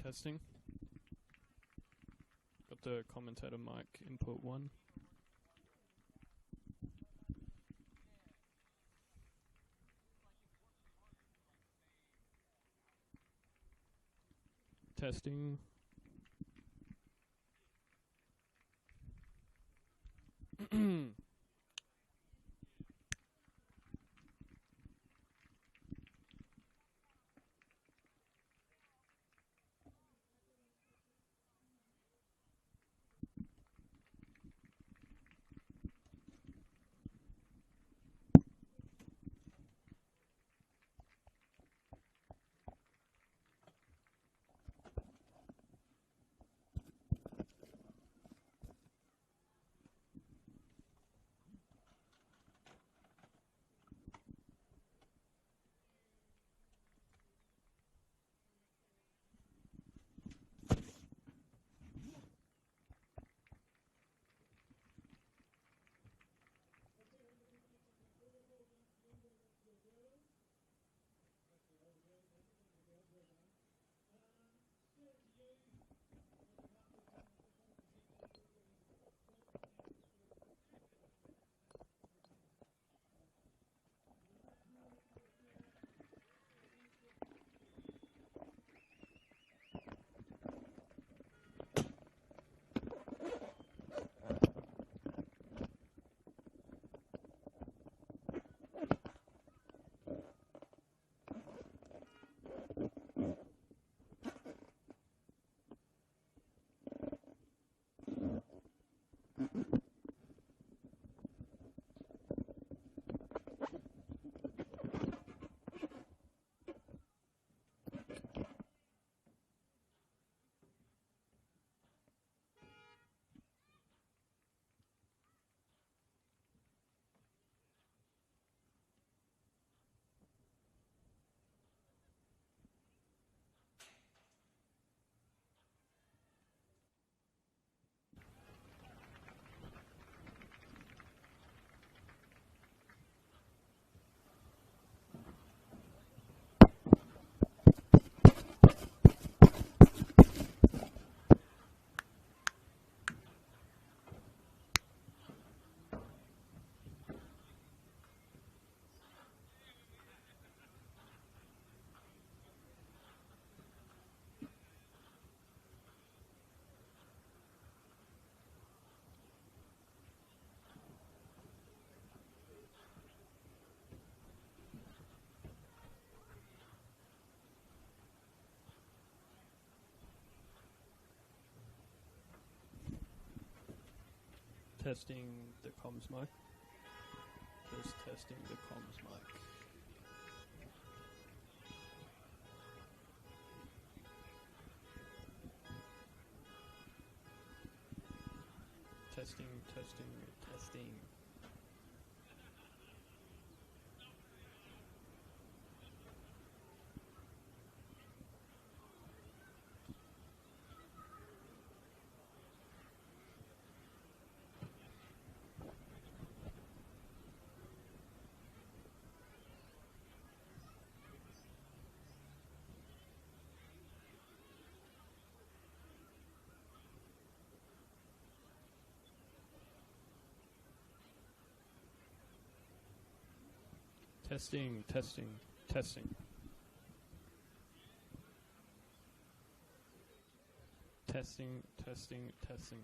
Testing. Got the commentator mic input 1. Testing. Testing the comms mic. Just testing the comms mic. Testing, testing, testing. Testing, testing, testing. Testing, testing, testing.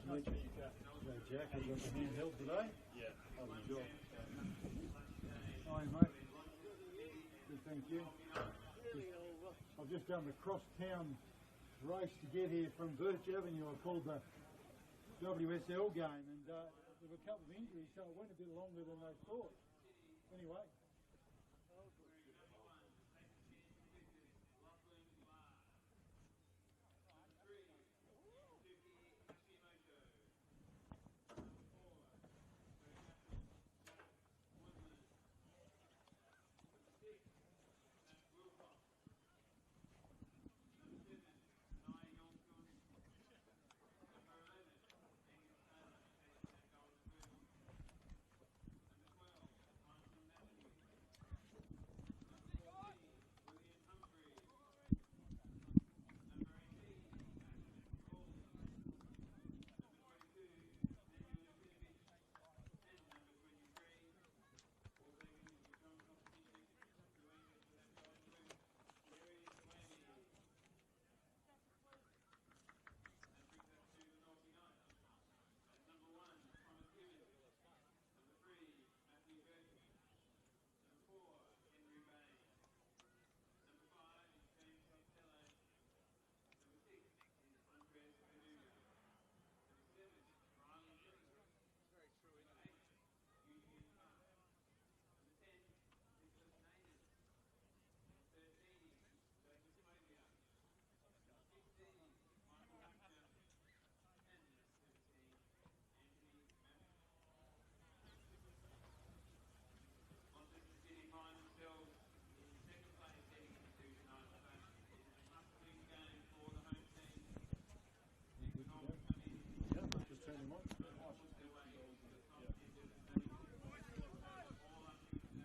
Nice to meet you. Hello, Jack. Have you got your handheld today? Yeah. Lovely job. Hi, mate. Good, thank you. I've just done the cross-town race to get here from Birch Avenue. I called the WSL game, and there were a couple of injuries, so it went a bit longer than they thought. Anyway.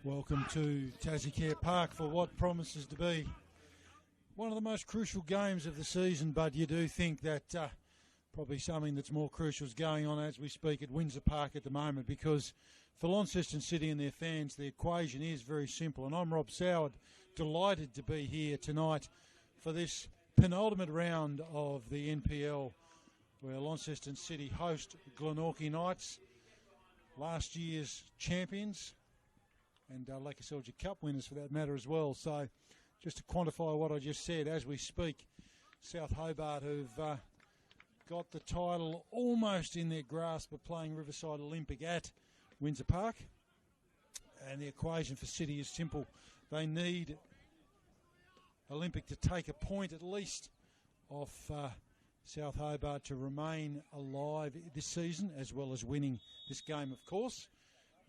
Welcome to Tassie Care Park for what promises to be one of the most crucial games of the season, but you do think that probably something that's more crucial is going on as we speak at Windsor Park at the moment, because for Launceston City and their fans, the equation is very simple. And I'm Rob Soward, delighted to be here tonight for this penultimate round of the NPL, where Launceston City host Glenorchy Knights, last year's champions, and Lake Soldier Cup winners for that matter as well. So just to quantify what I just said, as we speak, South Hobart, who've got the title almost in their grasp, of playing Riverside Olympic at Windsor Park. And the equation for City is simple. They need Olympic to take a point at least off South Hobart to remain alive this season, as well as winning this game, of course.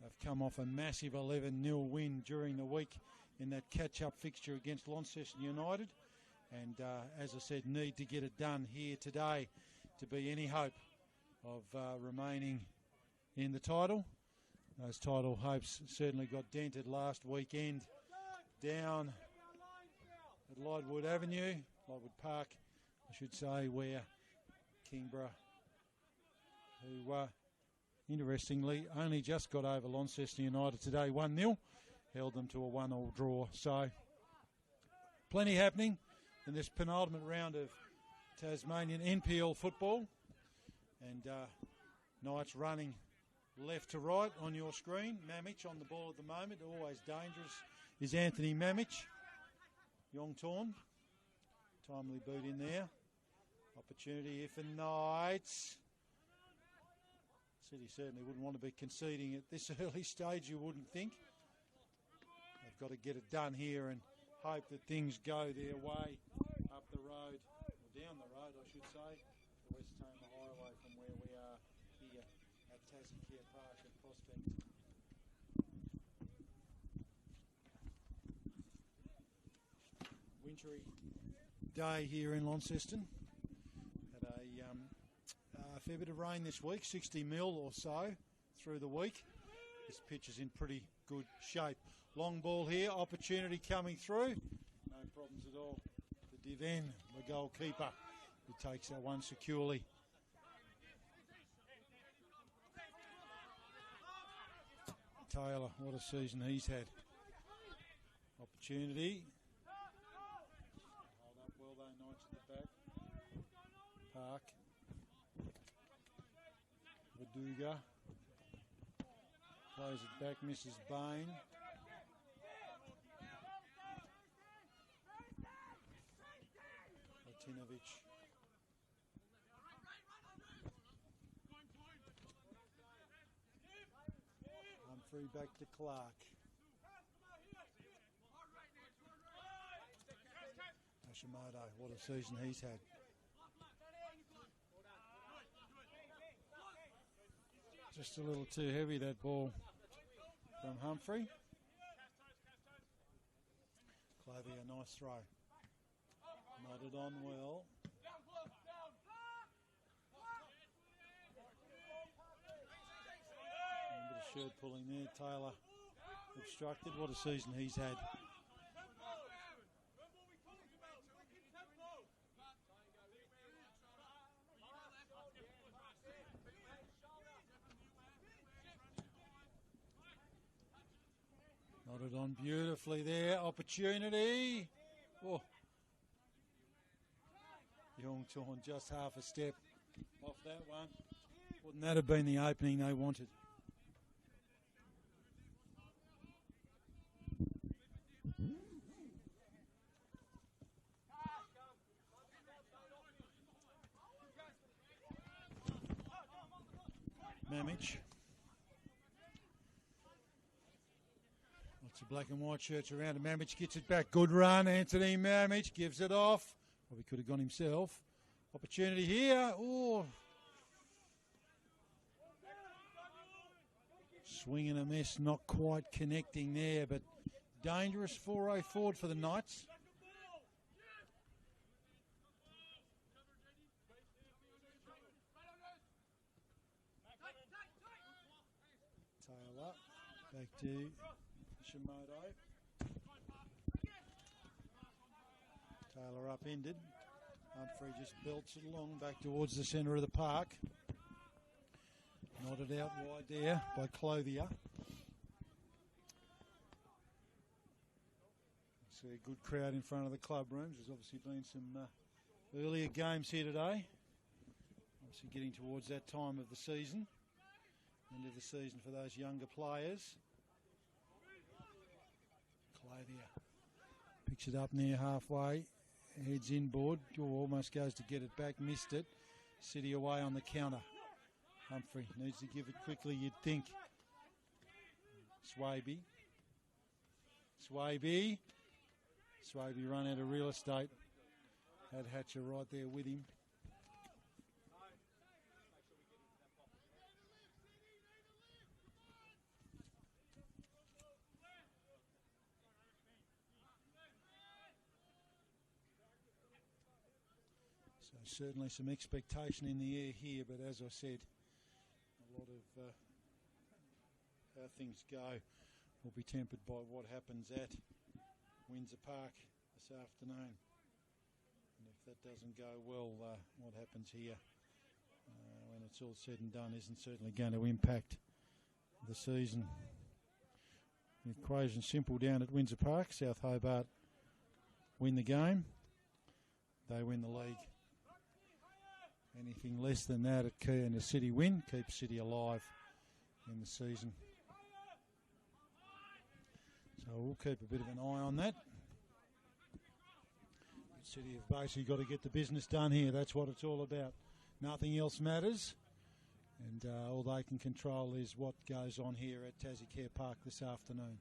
They've come off a massive 11-0 win during the week in that catch-up fixture against Launceston United. And as I said, need to get it done here today to be any hope of remaining in the title. Those title hopes certainly got dented last weekend down at Lightwood Park, I should say, where Kingborough, who interestingly only just got over Launceston United today 1-0, held them to a 1-1 draw. So plenty happening in this penultimate round of Tasmanian NPL football. And Knights running left to right on your screen. Mamich on the ball at the moment, always dangerous, is Anthony Mamich. Yongtorn, timely boot in there. Opportunity here for Knights. City certainly wouldn't want to be conceding at this early stage, you wouldn't think. They've got to get it done here and hope that things go their way up the road, or down the road, I should say, the West Tamar Highway from where we are here at Tassie Care Park and Prospect. Wintry day here in Launceston. Had a fair bit of rain this week, 60 mil or so through the week. This pitch is in pretty good shape. Long ball here, opportunity coming through. No problems at all. The Divan, the goalkeeper, who takes that one securely. Taylor, what a season he's had. Opportunity. Hold up well though, Knights at the back. Park. Duga plays it back, misses Bain. Latinovic. Humphrey back to Clark. Hashimoto, what a season he's had. Just a little too heavy, that ball from Humphrey. Clavia, nice throw. Nodded on well. A bit of shirt pulling there. Taylor obstructed. What a season he's had. Nodded on beautifully there. Opportunity. Oh. Young Torn just half a step off that one. Wouldn't that have been the opening they wanted? Mamich. Lots of black and white shirts around, and Mamich gets it back. Good run, Anthony Mamich gives it off. Probably could have gone himself. Opportunity here. Oh. Swing and a miss, not quite connecting there, but dangerous foray forward for the Knights. Taylor, back to Shimoto. Taylor upended. Humphrey just belts it along back towards the centre of the park. Nodded out wide there by Clothier. See a good crowd in front of the club rooms. There's obviously been some earlier games here today. Obviously getting towards that time of the season. End of the season for those younger players. Clothier picks it up near halfway. Heads inboard. Almost goes to get it back. Missed it. City away on the counter. Humphrey needs to give it quickly, you'd think. Swaby run out of real estate. Had Hatcher right there with him. So certainly some expectation in the air here, but as I said, a lot of how things go will be tempered by what happens at Windsor Park this afternoon. And if that doesn't go well, what happens here when it's all said and done isn't certainly going to impact the season. The equation simple down at Windsor Park. South Hobart win the game, they win the league. Anything less than that at Key and the City win keeps City alive in the season. So we'll keep a bit of an eye on that. City have basically got to get the business done here. That's what it's all about. Nothing else matters. And all they can control is what goes on here at Tassie Care Park this afternoon.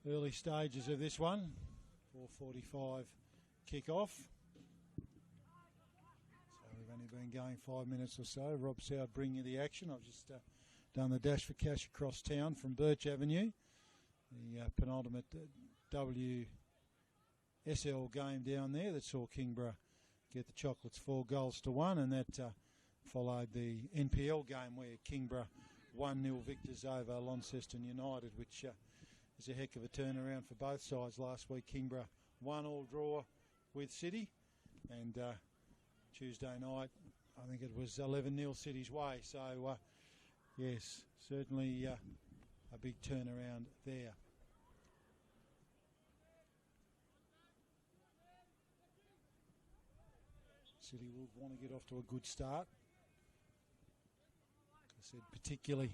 Early stages of this one. 4:45 kick-off. We've only been going 5 minutes or so. Rob Sow bringing you the action. I've just done the dash for cash across town from Birch Avenue. The penultimate WSL game down there that saw Kingborough get the Chocolates 4-1, and that followed the NPL game where Kingborough 1-0 victors over Launceston United, which is a heck of a turnaround for both sides. Last week Kingborough 1-1 draw with City, and Tuesday night, I think it was 11-0 City's way. So, yes, certainly a big turnaround there. City will want to get off to a good start, I said, particularly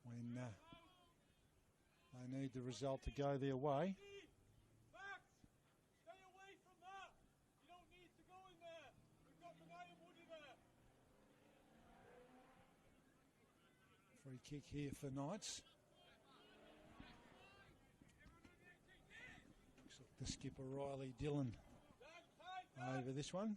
when they need the result to go their way. Free kick here for Knights. Looks like the skipper Riley Dillon over this one.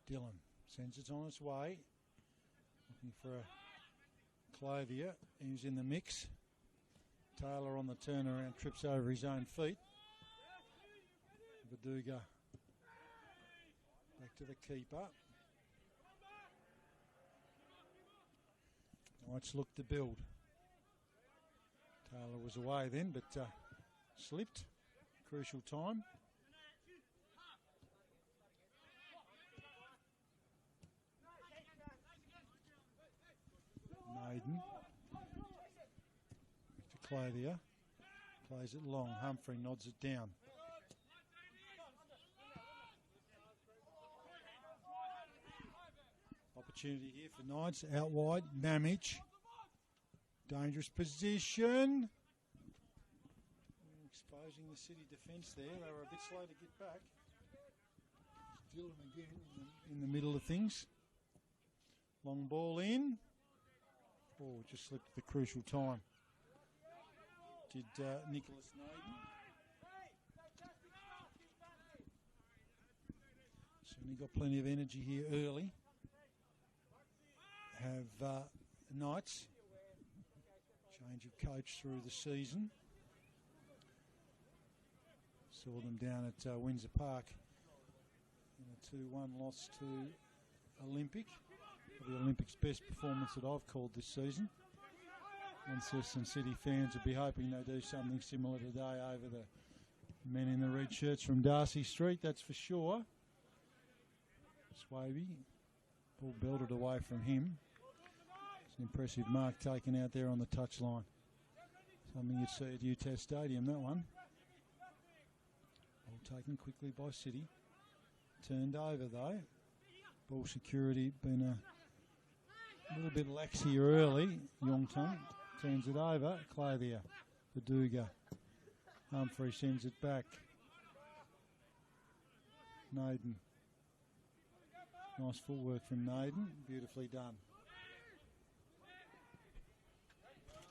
Dillon sends it on its way. Looking for a Clothier. He's in the mix. Taylor on the turnaround, trips over his own feet. Viduga back to the keeper. Knights look to build. Taylor was away then, but slipped. Crucial time. Maiden. To Clothier. Plays it long. Humphrey nods it down. Opportunity here for Knights. Out wide. Namich. Dangerous position. Exposing the City defence there. They were a bit slow to get back. Dillon again in the middle of things. Long ball in. Oh, just slipped at the crucial time. Did Nicholas Naden. Certainly got plenty of energy here early. Have Knights. Change of coach through the season. Saw them down at Windsor Park in a 2-1 loss to Olympic. The Olympics' best performance that I've called this season. Launceston City fans will be hoping they do something similar today over the men in the red shirts from Darcy Street, that's for sure. Swaby, ball belted away from him. It's an impressive mark taken out there on the touchline. Something you'd see at UTES Stadium, that one. Ball taken quickly by City. Turned over though. Ball security been a little bit lax here early. Yongtong turns it over. Clothier, Viduga. Humphrey sends it back. Naden. Nice footwork from Naden. Beautifully done.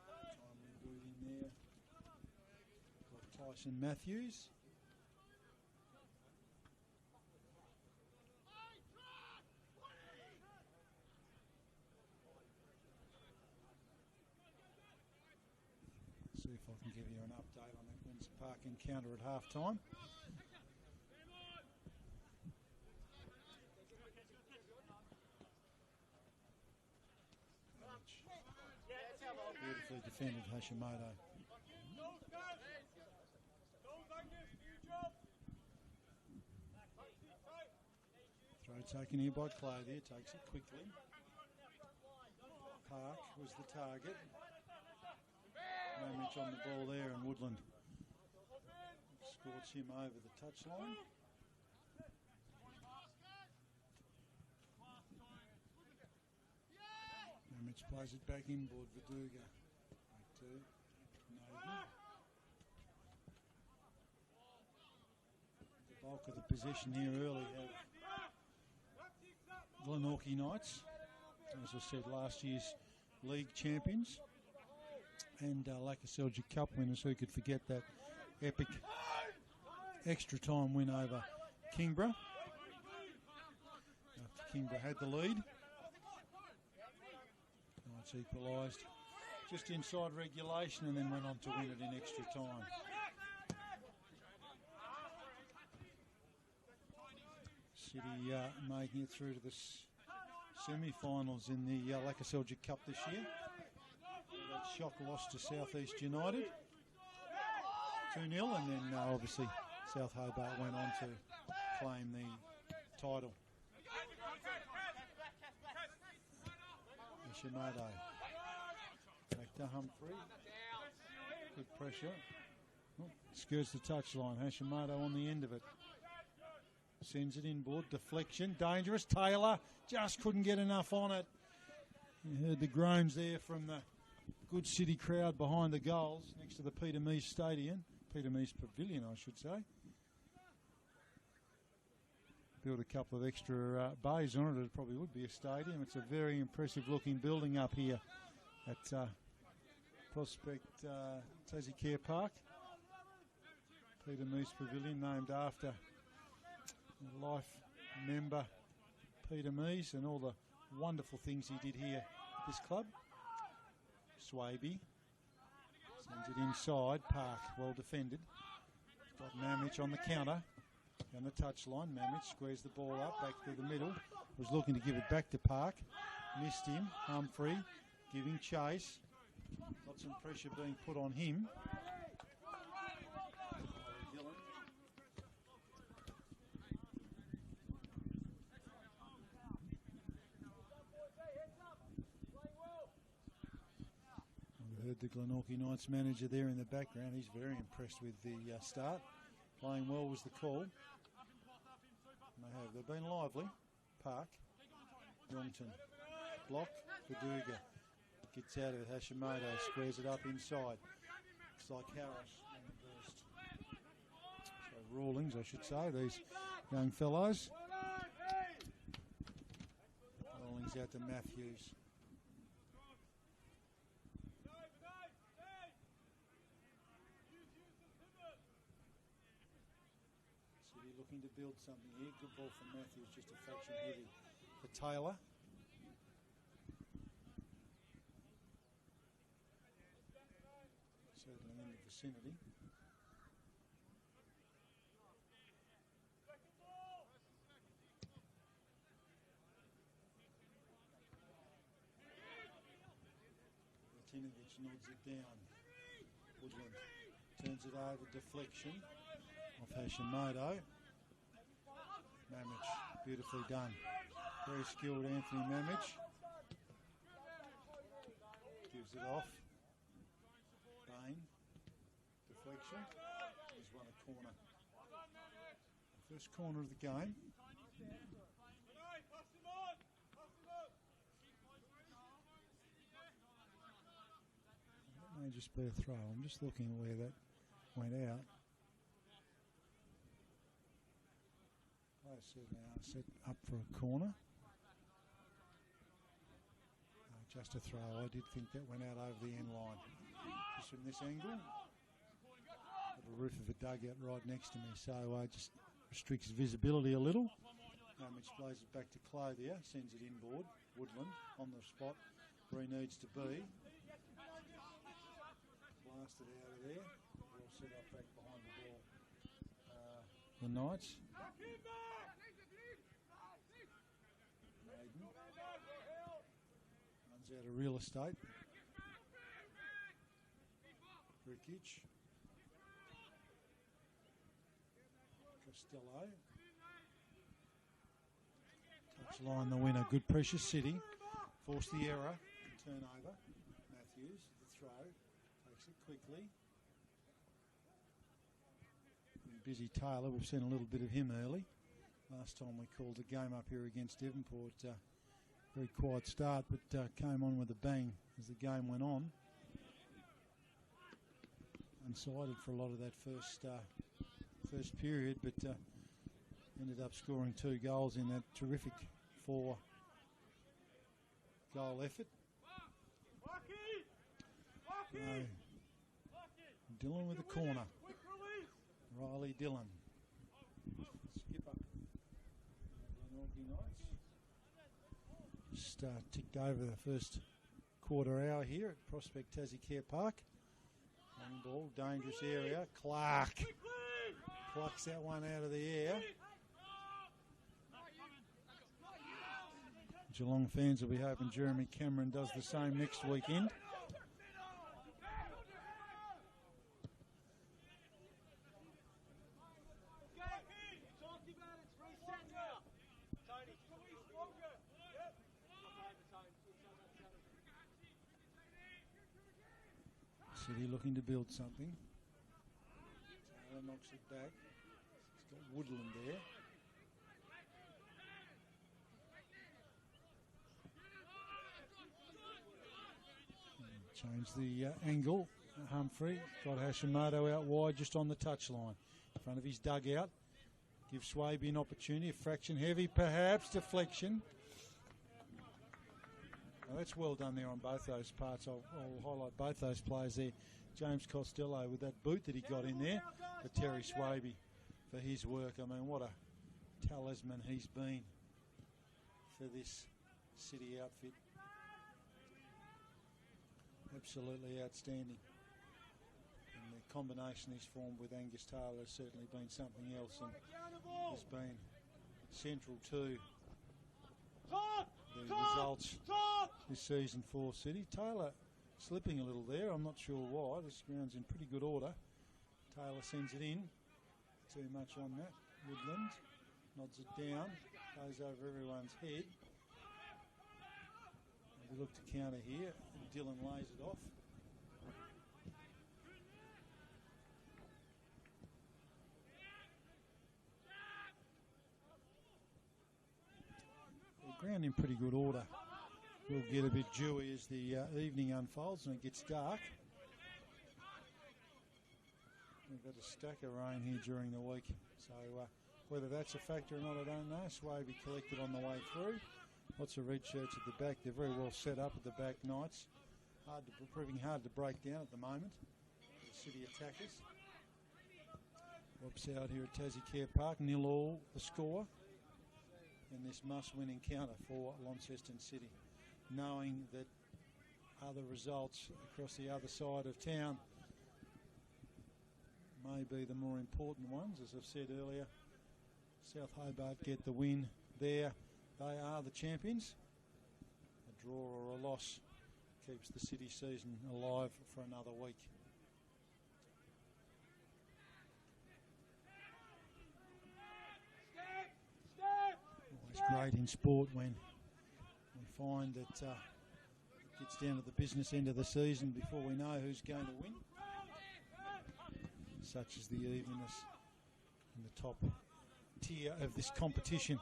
Timely boot in there. Got Tyson Matthews. See if I can give you an update on that Windsor Park encounter at half-time. Beautifully defended Hashimoto. Throw taken here by Clothier, takes it quickly. Park was the target. Damage on the ball there, and Woodland scorts him over the touchline. Damage plays it back inboard. Viduga. Back to Naden. The bulk of the possession here early have Glenorchy Knights. As I said, last year's league champions. And Launceston Cup winners, who could forget that epic extra time win over Kingborough. After Kingborough had the lead. Knights equalised just inside regulation and then went on to win it in extra time. City making it through to the semi-finals in the Launceston Cup this year. That shock loss to South East United, 2-0, and then obviously South Hobart went on to claim the title. Hashimoto back to Humphrey. Good pressure. Oh, skirts the touchline. Hashimoto on the end of it. Sends it inboard. Deflection. Dangerous. Taylor just couldn't get enough on it. You heard the groans there from the good city crowd behind the goals next to the Peter Mees Stadium. Peter Mees Pavilion, I should say. Built a couple of extra bays on it. It probably would be a stadium. It's a very impressive looking building up here at Prospect Tassie Care Park. Peter Mees Pavilion, named after life member Peter Mees and all the wonderful things he did here at this club. Swaby sends it inside. Park well defended. Got Mamich on the counter. Down the touchline. Mamich squares the ball up back through the middle. Was looking to give it back to Park. Missed him. Humphrey giving chase. Got some pressure being put on him. Heard the Glenorchy Knights manager there in the background. He's very impressed with the start. Playing well was the call. They've been lively. Park, Youngton, block, Paduga. Gets out of it, Hashimoto squares it up inside. Looks like Harris on the burst. So Rawlings, I should say, these young fellows. Rawlings out to Matthews. Looking to build something here. Good ball from Matthews, just a fraction heavy for Taylor. Certainly in the vicinity. Martinovich nods it down. Woodland turns it over, deflection off Hashimoto. Mamich, beautifully done. Very skilled Anthony Mamich. Gives it off. Bain. Deflection. He's run a corner. First corner of the game. That may just be a throw. I'm just looking at where that went out. Now set up for a corner. Just a throw. I did think that went out over the end line. Just from this angle. Got the roof of a dugout right next to me, so just restricts visibility a little. Which plays it back to Clothier, sends it inboard. Woodland on the spot where he needs to be. Blasted out of there. All set up back behind the ball. The Knights. Runs out of real estate. Rickage. Costello. Touchline the winner. Good pressure City. Force the error. Turnover. Matthews. The throw. Takes it quickly. Busy Taylor. We've seen a little bit of him early. Last time we called the game up here against Devonport. Very quiet start, but came on with a bang as the game went on. Unsided for a lot of that first period, but ended up scoring 2 goals in that terrific 4-goal effort. Dillon with the corner. Riley Dillon. Skipper. Glenorchy Knights. Just ticked over the first quarter hour here at Prospect Tassie Care Park. Long ball, dangerous area. Clark plucks that one out of the air. Geelong fans will be hoping Jeremy Cameron does the same next weekend. City looking to build something. Taylor knocks it back. He's got Woodland there. Change the angle. Humphrey got Hashimoto out wide just on the touchline. In front of his dugout. Give Swaby an opportunity. A fraction heavy perhaps. Deflection. Well, that's well done there on both those parts. I'll highlight both those players there. James Costello with that boot that he got in there for Terry Swaby for his work. I mean, what a talisman he's been for this City outfit. Absolutely outstanding. And the combination he's formed with Angus Taylor has certainly been something else and has been central to the results this season for City. Taylor slipping a little there. I'm not sure why. This ground's in pretty good order. Taylor sends it in. Too much on that. Woodland nods it down. Goes over everyone's head. And we look to counter here. Dylan lays it off. The ground in pretty good order. We'll get a bit dewy as the evening unfolds and it gets dark. We've got a stack of rain here during the week, so whether that's a factor or not, I don't know. Swaby collected on the way through. Lots of red shirts at the back. They're very well set up at the back, Knights. Proving hard to break down at the moment. The City attackers. Rob's out here at Tassie Care Park. 0-0 the score. And this must-win encounter for Launceston City. Knowing that other results across the other side of town may be the more important ones. As I've said earlier, South Hobart get the win there. They are the champions. A draw or a loss keeps the City season alive for another week. Always great in sport when we find that it gets down to the business end of the season before we know who's going to win. Such as the evenness in the top tier of this competition.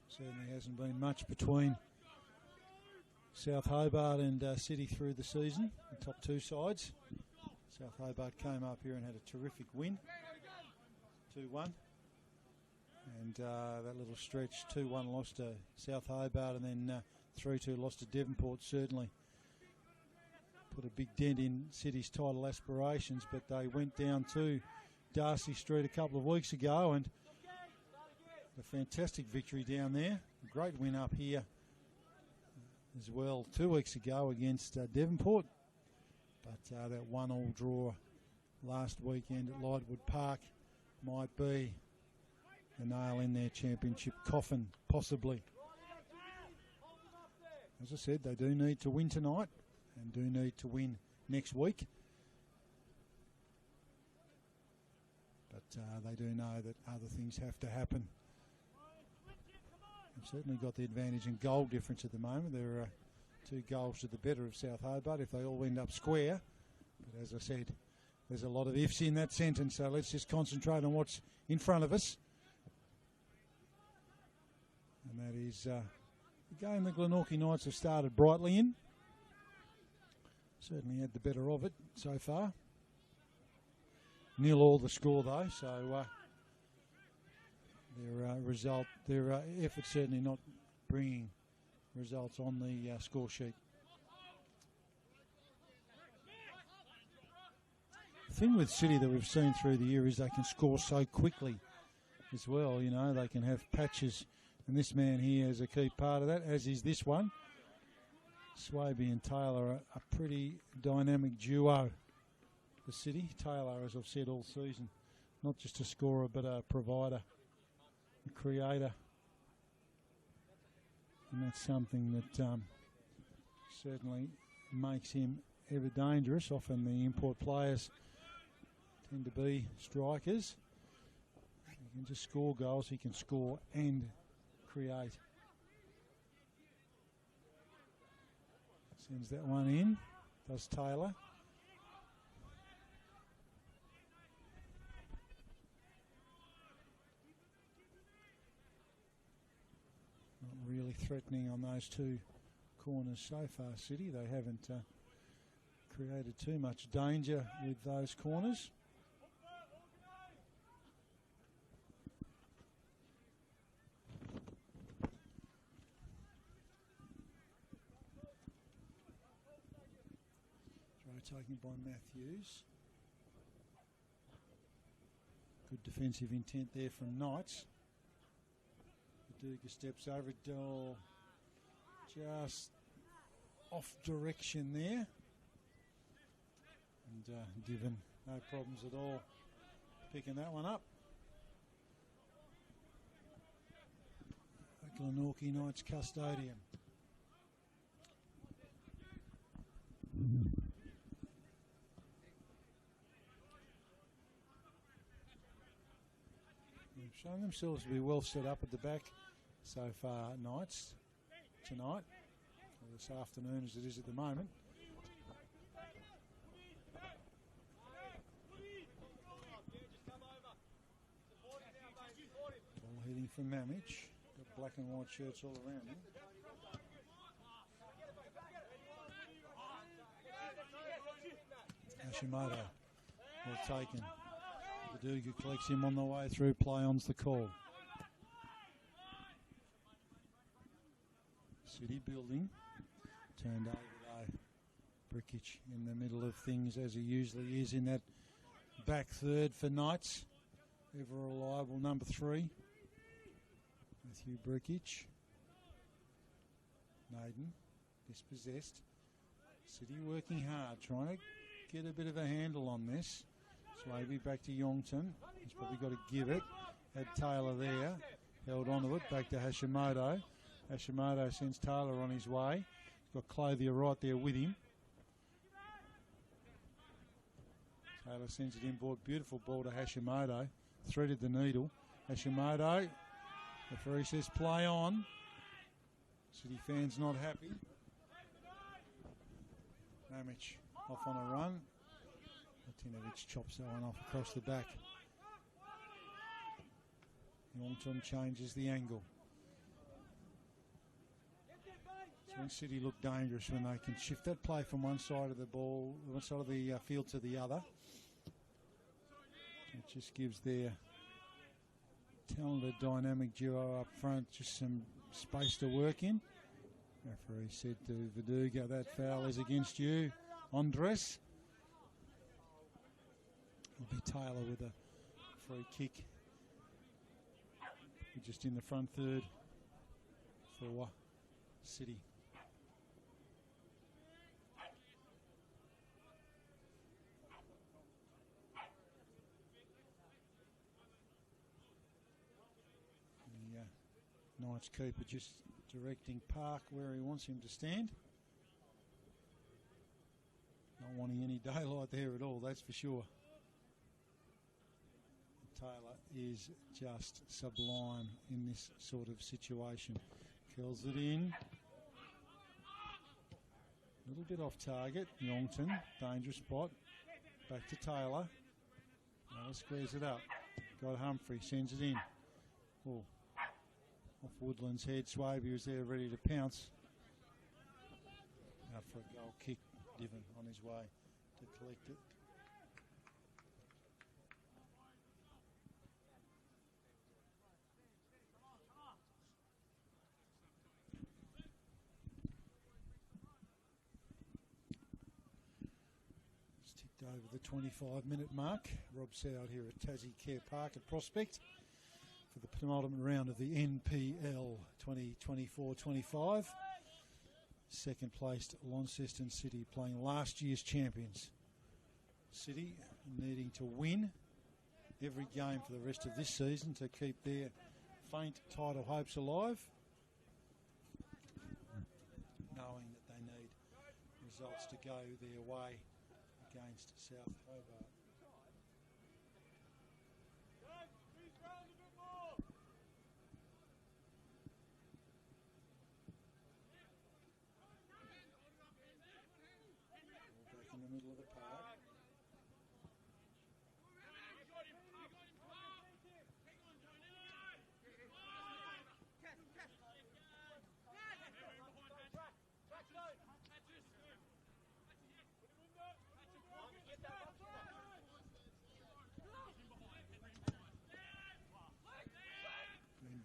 Certainly hasn't been much between South Hobart and City through the season, the top two sides. South Hobart came up here and had a terrific win, 2-1. And that little stretch, 2-1 loss to South Hobart and then 3-2 loss to Devonport certainly put a big dent in City's title aspirations, but they went down to Darcy Street a couple of weeks ago and a fantastic victory down there. A great win up here as well 2 weeks ago against Devonport. But that 1-1 draw last weekend at Lightwood Park might be a nail in their championship coffin, possibly. As I said, they do need to win tonight and do need to win next week. But they do know that other things have to happen. They've certainly got the advantage in goal difference at the moment. There are 2 goals to the better of South Hobart if they all end up square. But as I said, there's a lot of ifs in that sentence, so let's just concentrate on what's in front of us. And that is the game the Glenorchy Knights have started brightly in. Certainly had the better of it so far. 0-0 the score though, so their effort certainly not bringing results on the score sheet. The thing with City that we've seen through the year is they can score so quickly as well. You know, they can have patches, and this man here is a key part of that, as is this one. Swaby and Taylor are a pretty dynamic duo for City. Taylor, as I've said all season, not just a scorer but a provider, a creator. And that's something that certainly makes him ever dangerous. Often the import players tend to be strikers. He can just score goals, he can score and create. Sends that one in. Does Taylor. Not really threatening on those two corners so far, City. They haven't created too much danger with those corners. Taken by Matthews. Good defensive intent there from Knights. Paducah steps over it, just off direction there. And Diven, no problems at all picking that one up. Glenorchy Knights custodian. Showing themselves to be well set up at the back so far, Knights, tonight, or this afternoon as it is at the moment. Ball hitting from Mamich. Got black and white shirts all around him. Hashimoto, well taken. Paducah collects him on the way through. Play-on's the call. City building. Turned over though. Brickich in the middle of things as he usually is in that back third for Knights. Ever reliable number 3. Matthew Brickich. Naden dispossessed. City working hard, trying to get a bit of a handle on this. Swaby back to Yongton. He's probably got to give it. Had Taylor there. Held onto it. Back to Hashimoto. Hashimoto sends Taylor on his way. He's got Clothier right there with him. Taylor sends it inboard. Beautiful ball to Hashimoto. Threaded the needle. Hashimoto. Referee says play on. City fans not happy. Mamich off on a run. Martinovic chops that one off across the back. Yongton changes the angle. It's when City look dangerous, when they can shift that play from one side of the ball, one side of the field to the other. It just gives their talented, dynamic duo up front just some space to work in. Referee said to Verduga, that foul is against you, Andres. It'll be Taylor with a free kick. Just in the front third for City. The Knights keeper just directing Park where he wants him to stand. Not wanting any daylight there at all, that's for sure. Taylor is just sublime in this sort of situation. Curls it in. A little bit off target. Yongton, dangerous spot. Back to Taylor. Now squares it up. Got Humphrey, sends it in. Oh, off Woodland's head. Swaby was there ready to pounce. Out for a goal kick. Diven on his way to collect it. Over the 25-minute mark. Rob's out here at Tassie Care Park at Prospect for the penultimate round of the NPL 2024-25. Second placed Launceston City playing last year's champions. City needing to win every game for the rest of this season to keep their faint title hopes alive, knowing that they need results to go their way against South Hobart.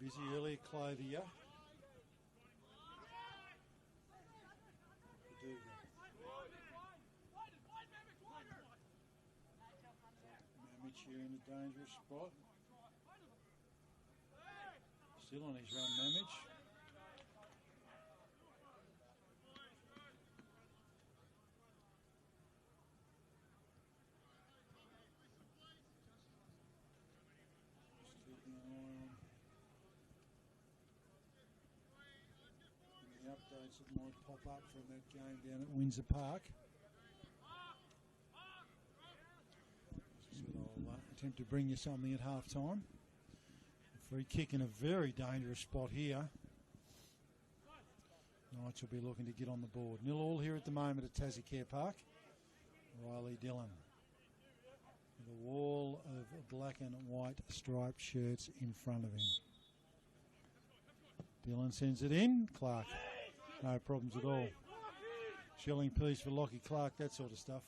Busy earlier, Clothier. Mamich here in a dangerous spot. Still on his run, Mamich. Just keeping an eye on any updates that might pop up from that game down at Windsor Park. As I said, I'll attempt to bring you something at half time. Free kick in a very dangerous spot here. Knights will be looking to get on the board. 0-0 here at the moment at Tasmania Park. Riley Dillon with a wall of black and white striped shirts in front of him. Dillon sends it in. Clark, no problems at all. Shilling piece for Lockie Clark, that sort of stuff.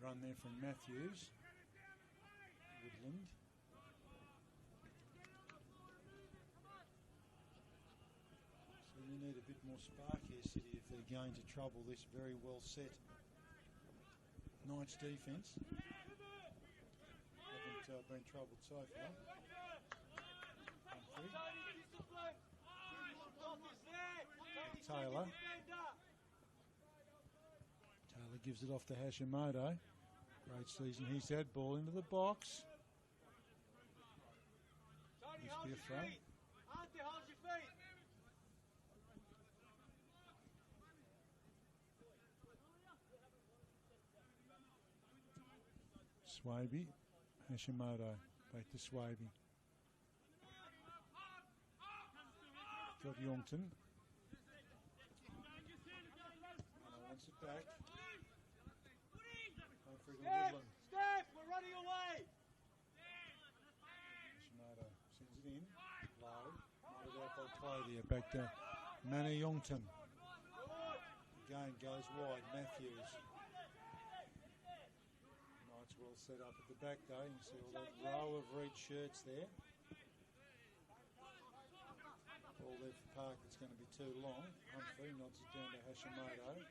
Run there from Matthews. Woodland. So you need a bit more spark here, City, if they're going to trouble this very well set Knights defence. Haven't been troubled so far. Taylor. Taylor gives it off to Hashimoto. Great season he's had. Ball into the box. Must be a throw. Swaby. Hashimoto. Back to Swaby. Got Youngton. Wants it back. Step! We're running away! Hashimoto sends it in. Low. Not out by Clothier. Back to Manny Youngton. Again goes wide. Matthews. Knights well set up at the back though. You can see all that row of red shirts there. Ball there for Park that's going to be too long. Humphrey knocks it down to Hashimoto.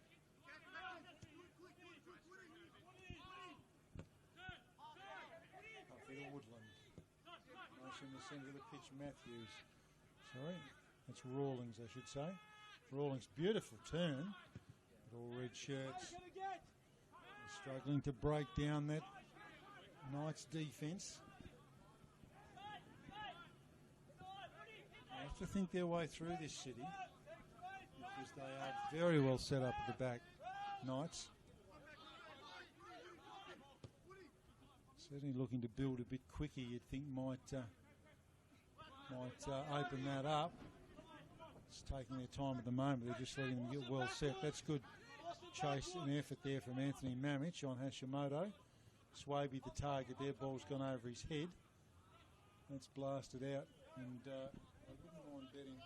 Woodland. Nice in the centre of the pitch, Matthews. Sorry, that's Rawlings, I should say. Rawlings, beautiful turn. With all red shirts. They're struggling to break down that Knights defence. They have to think their way through this, City, because they are very well set up at the back, Knights. Certainly looking to build a bit quicker, you'd think might open that up. It's taking their time at the moment. They're just letting them get well set. That's good chase and effort there from Anthony Mamich on Hashimoto. Swaby the target there. Ball's gone over his head. That's blasted out. And I wouldn't mind betting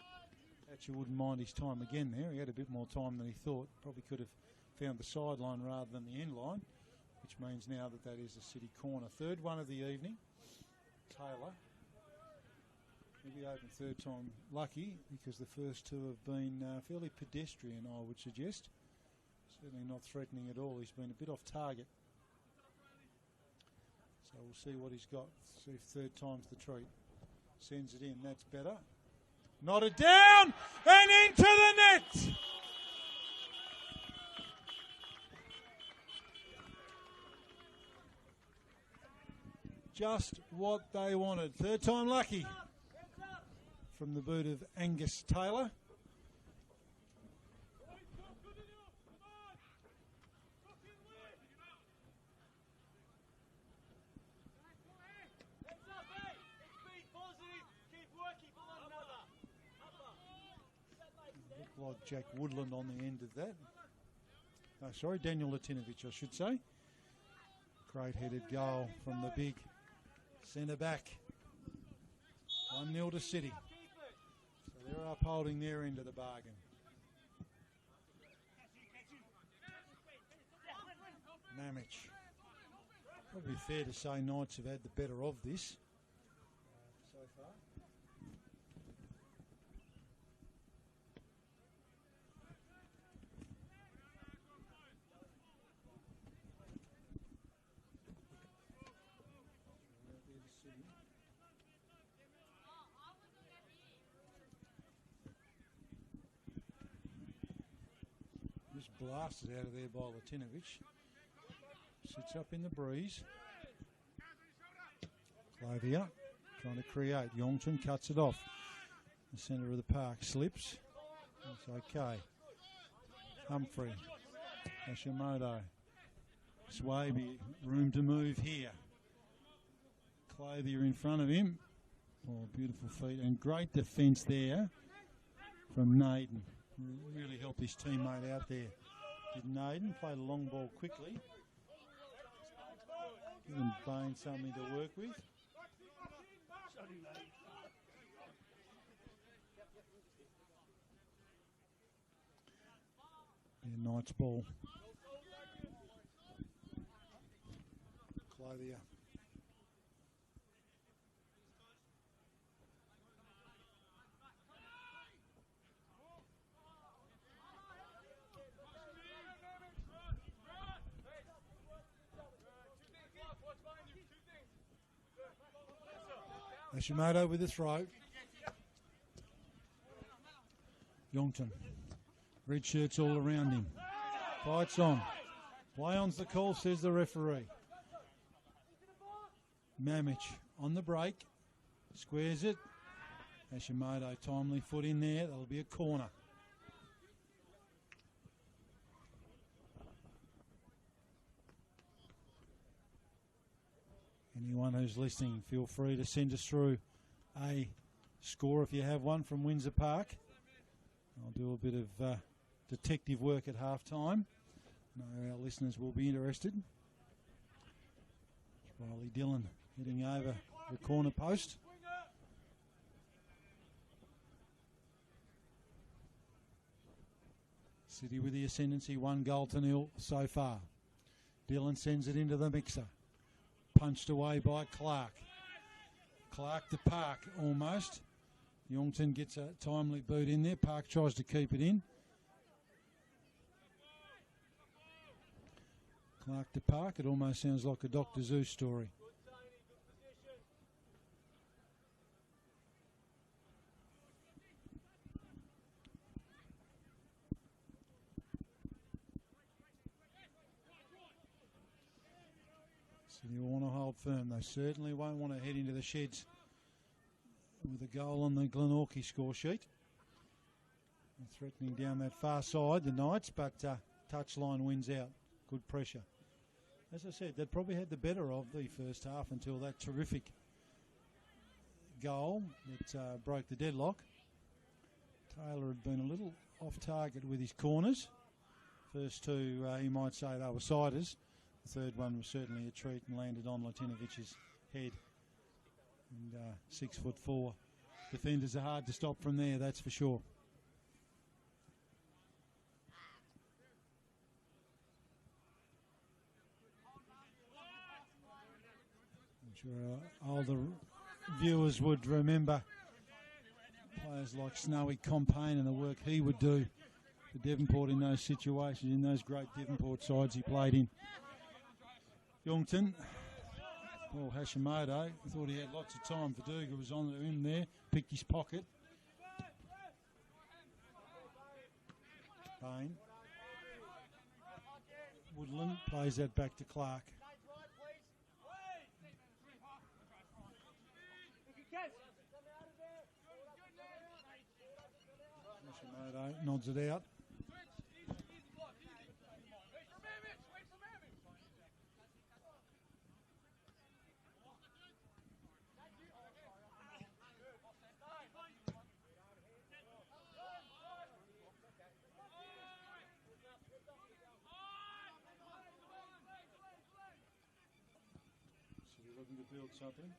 Thatcher wouldn't mind his time again there. He had a bit more time than he thought. Probably could have found the sideline rather than the end line, which means now that is a City corner. Third one of the evening. Taylor. He'll be open third time lucky because the first two have been fairly pedestrian, I would suggest. Certainly not threatening at all. He's been a bit off target. So we'll see what he's got. See if third time's the treat. Sends it in. That's better. Knotted down and into the net. Just what they wanted. Third time lucky from the boot of Angus Taylor. Looked like Jack Woodland on the end of that. Oh, sorry, Daniel Latinovich, I should say. Great headed goal from the big centre back. 1-0 to City. So They're upholding their end of the bargain. Mamich. Probably fair to say Knights have had the better of this so far. Just blasted out of there by Latinovich. Sits up in the breeze. Clavia trying to create. Yongton cuts it off. The centre of the park slips. It's okay. Humphrey. Hashimoto. Swaby. Room to move here. Clavia in front of him. Oh, beautiful feet. And great defence there from Naden. Really helped his teammate out there. Did Naden. Played a long ball quickly. Giving Bain something to work with. Yeah, Knights ball. Clavia. Hashimoto with the throw. Yongton. Red shirts all around him. Fights on. Play on's the call, says the referee. Mamich on the break. Squares it. Hashimoto timely foot in there. That'll be a corner. Anyone who's listening, feel free to send us through a score if you have one from Windsor Park. I'll do a bit of detective work at half time. I know our listeners will be interested. Riley Dillon heading over the corner post. City with the ascendancy, 1-0 so far. Dillon sends it into the mixer. Punched away by Clark. Clark to Park almost. Yongton gets a timely boot in there. Park tries to keep it in. Clark to Park. It almost sounds like a Dr. Zeus story. City will want to hold firm. They certainly won't want to head into the sheds with a goal on the Glenorchy score sheet. They're threatening down that far side, the Knights, but touchline wins out. Good pressure. As I said, they'd probably had the better of the first half until that terrific goal that broke the deadlock. Taylor had been a little off target with his corners. First two, you might say they were siders. The third one was certainly a treat and landed on Latinovich's head. And 6'4" defenders are hard to stop from there, that's for sure. I'm sure older viewers would remember players like Snowy Compain and the work he would do for Devonport in those situations, in those great Devonport sides he played in. Yongton, Paul Hashimoto, thought he had lots of time. Verduga was on to him there, picked his pocket. Bain. Woodland plays that back to Clark. Hashimoto nods it out. Looking to build something.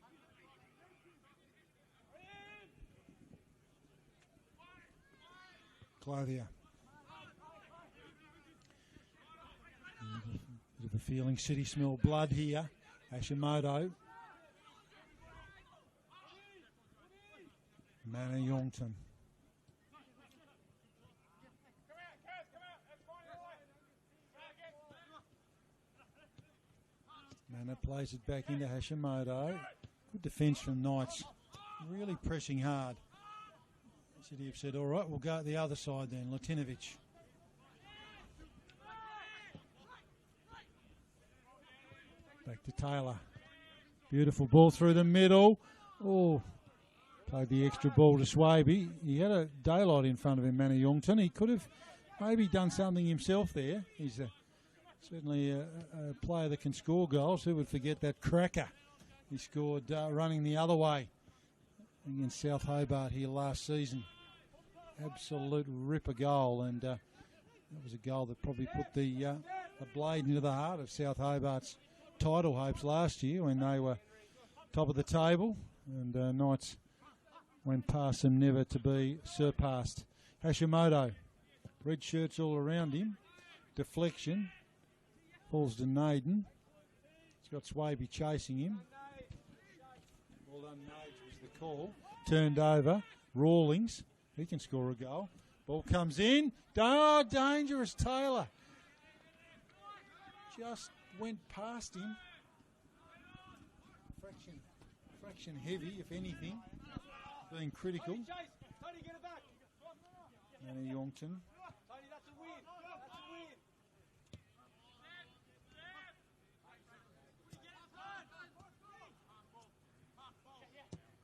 Clothier. Bit of a feeling City smell blood here. Hashimoto. Manayongton. Mana plays it back into Hashimoto. Good defence from Knights. Really pressing hard. City have said, all right, we'll go at the other side then. Latinovic. Back to Taylor. Beautiful ball through the middle. Oh, played the extra ball to Swaby. He had a daylight in front of him, Manayongton. He could have maybe done something himself there. He's certainly a player that can score goals. Who would forget that cracker he scored running the other way against South Hobart here last season. Absolute ripper goal, and that was a goal that probably put the blade into the heart of South Hobart's title hopes last year when they were top of the table, and Knights went past them, never to be surpassed. Hashimoto, red shirts all around him, deflection, falls to Naden. He's got Swaby chasing him. Well done, Nades was the call. Turned over, Rawlings, he can score a goal. Ball comes in, oh, dangerous Taylor. Just went past him. Fraction heavy, if anything. Being critical. Manayongton.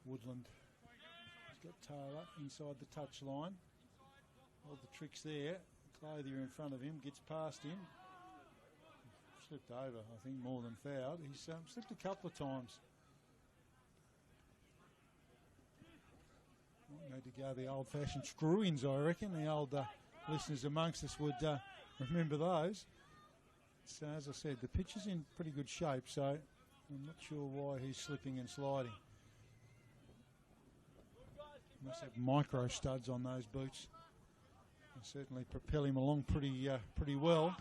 Woodland. He's got Taylor inside the touch line. All the tricks there. Clothier in front of him, gets past him. Slipped over, I think, more than fouled. He's slipped a couple of times. Might need to go the old-fashioned screw-ins, I reckon. The old listeners amongst us would remember those. So, as I said, the pitch is in pretty good shape, so I'm not sure why he's slipping and sliding. Must have micro studs on those boots. They'll certainly propel him along pretty well.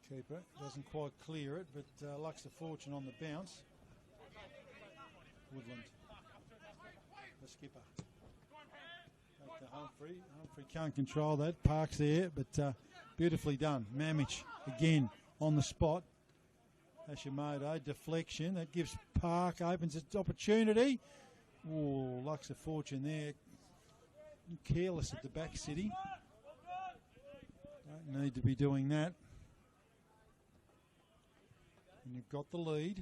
Keeper doesn't quite clear it, but lucks a fortune on the bounce. Woodland, the skipper. Back to Humphrey. Humphrey can't control that. Park's there, but beautifully done. Mamich again on the spot. Hashimoto, deflection. That gives Park, opens its opportunity. Oh, lucks a fortune there. Careless at the back, City. Don't need to be doing that. And you've got the lead.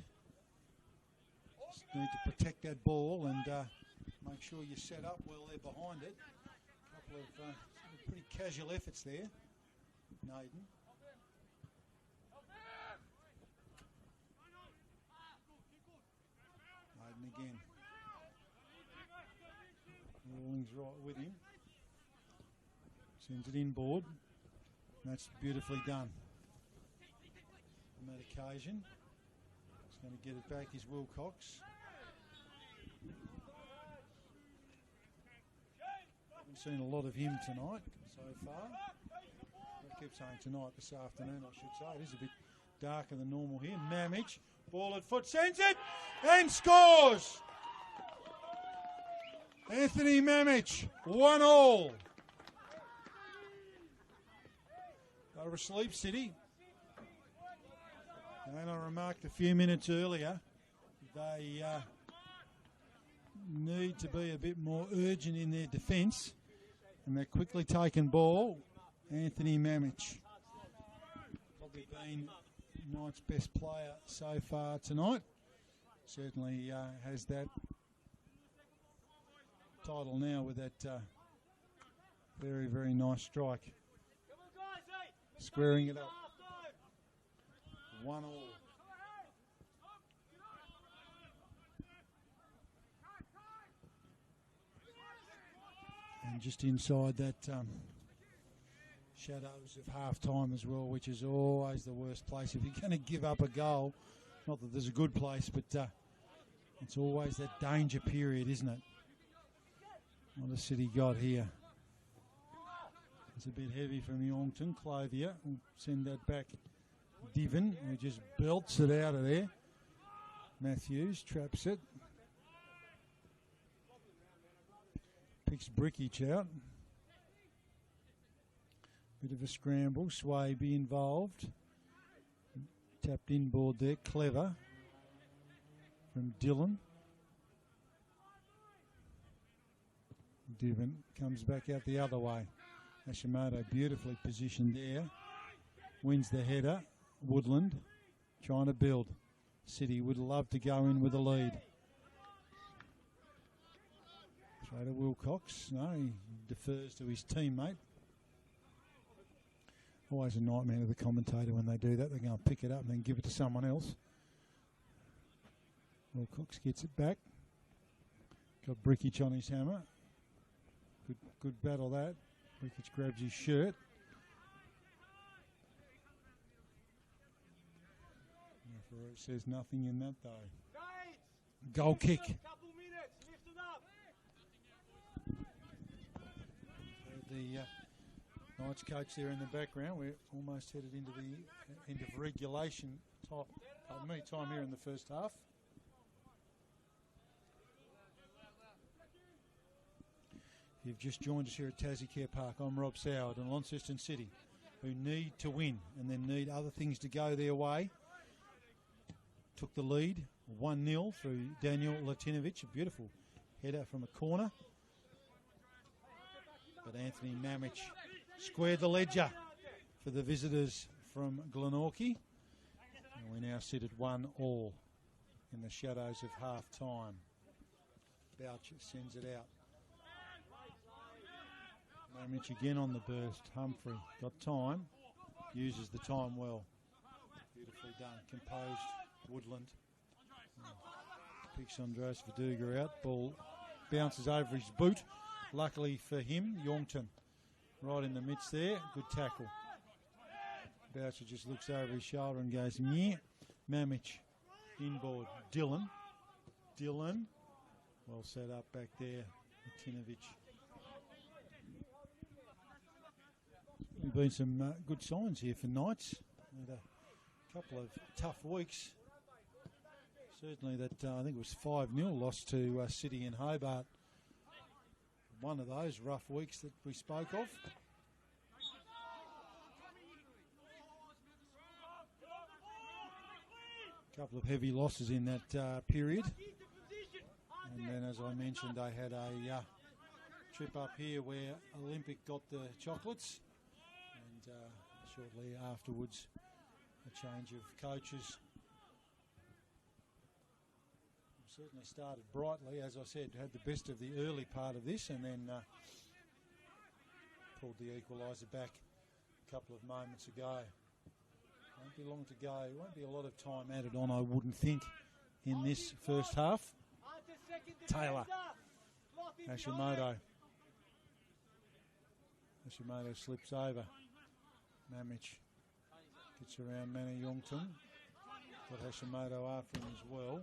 Just need to protect that ball and make sure you set up well there behind it. A couple of pretty casual efforts there. Naden. Naden again. Rawlings right with him. Sends it inboard. That's beautifully done. On that occasion, he's going to get it back, is Wilcox. Haven't seen a lot of him tonight so far. I keep saying tonight, this afternoon I should say. It is a bit darker than normal here. Mamich, ball at foot, sends it and scores! Anthony Mamich, 1-1. They were asleep, City. And I remarked a few minutes earlier, they need to be a bit more urgent in their defence. And they're quickly taken ball. Anthony Mamich, probably been Knight's best player so far tonight. Certainly has that title now with that very, very nice strike. Squaring it up. 1-1. And just inside that shadows of half-time as well, which is always the worst place. If you're going to give up a goal Not that there's a good place, but it's always that danger period, isn't it? What has City got here? It's a bit heavy from Youngton. Clothier will send that back. Diven, who just belts it out of there. Matthews traps it. Picks Brickage out. Bit of a scramble. Swaby involved. Tapped inboard there. Clever from Dylan. Diven comes back out the other way. Hashimoto beautifully positioned there. Wins the header. Woodland trying to build. City would love to go in with a lead. Try to Wilcox. No, he defers to his teammate. Always a nightmare to the commentator when they do that. They're going to pick it up and then give it to someone else. Wilcox gets it back. Got Brickage on his hammer. Good battle that. Brickage grabs his shirt. Referee says nothing in that though. Goal kick. The Knights coach there in the background. We're almost headed into the end of regulation time here in the first half. You've just joined us here at Tassie Care Park. I'm Rob Soward and Launceston City, who need to win and then need other things to go their way. Took the lead 1-0 through Daniel Latinovic. A beautiful header from a corner. But Anthony Mamich squared the ledger for the visitors from Glenorchy. And we now sit at 1-1 in the shadows of half-time. Boucher sends it out. Mamich again on the burst. Humphrey got time. Uses the time well. Beautifully done. Composed. Woodland. Picks Andreas Verduga out. Ball bounces over his boot. Luckily for him, Youngton right in the midst there. Good tackle. Boucher just looks over his shoulder and goes, yeah. Mamich inboard. Dylan. Well set up back there. Latinovic. There's been some good signs here for Knights. Had a couple of tough weeks. Certainly that, I think it was 5-0 loss to City in Hobart. One of those rough weeks that we spoke of. A couple of heavy losses in that period. And then, as I mentioned, they had a trip up here where Olympic got the chocolates. And shortly afterwards, a change of coaches. Certainly started brightly, as I said, had the best of the early part of this and then pulled the equaliser back a couple of moments ago. Won't be long to go. Won't be a lot of time added on, I wouldn't think, in this first half. Taylor. Hashimoto slips over. Mamich gets around Manny Youngton. Got Hashimoto after him as well.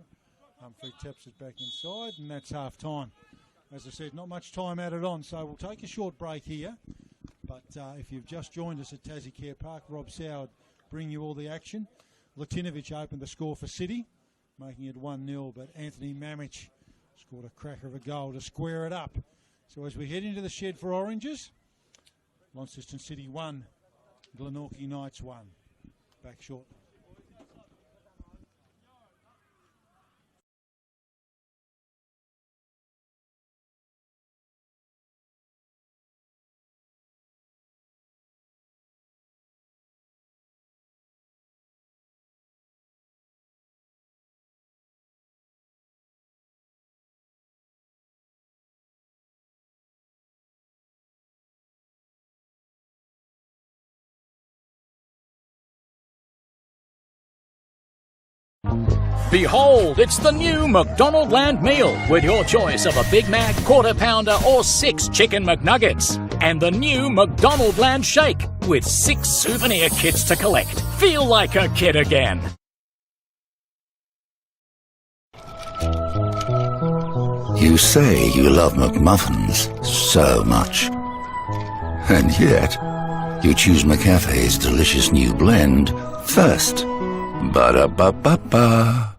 Humphrey taps it back inside, and that's half time. As I said, not much time added on, so we'll take a short break here. But if you've just joined us at Tassie Care Park, Rob Soward bring you all the action. Latinovic opened the score for City, making it 1-0, but Anthony Mamich scored a cracker of a goal to square it up. So as we head into the shed for Oranges, Launceston City 1, Glenorchy Knights 1. Back short. Behold, it's the new McDonald's Land Meal with your choice of a Big Mac, Quarter Pounder or 6 Chicken McNuggets. And the new McDonald's Land Shake with 6 souvenir kits to collect. Feel like a kid again. You say you love McMuffins so much, and yet you choose McCafe's delicious new blend first. Ba-da-ba-ba-ba.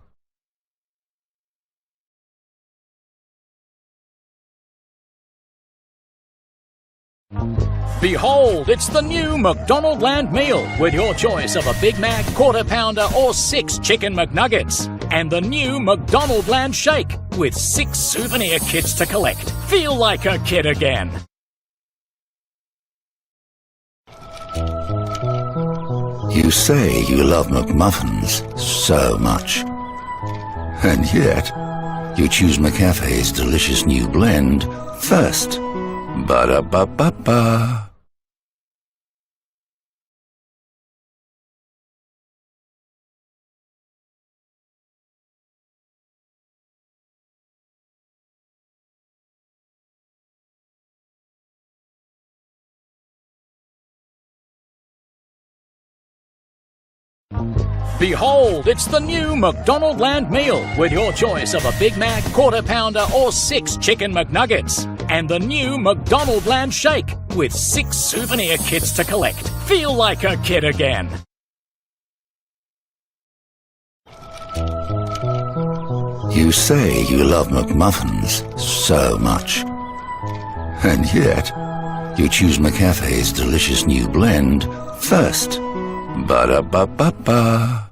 Behold, it's the new McDonald Land Meal with your choice of a Big Mac, Quarter Pounder or 6 Chicken McNuggets. And the new McDonald Land Shake with 6 souvenir kits to collect. Feel like a kid again. You say you love McMuffins so much, and yet you choose McCafe's delicious new blend first. Ba-da-ba-ba-ba. Behold, it's the new McDonald Land Meal with your choice of a Big Mac, Quarter Pounder or 6 Chicken McNuggets. And the new McDonald Land Shake with 6 souvenir kits to collect. Feel like a kid again. You say you love McMuffins so much, and yet you choose McCafe's delicious new blend first. Ba-da-ba-ba-ba.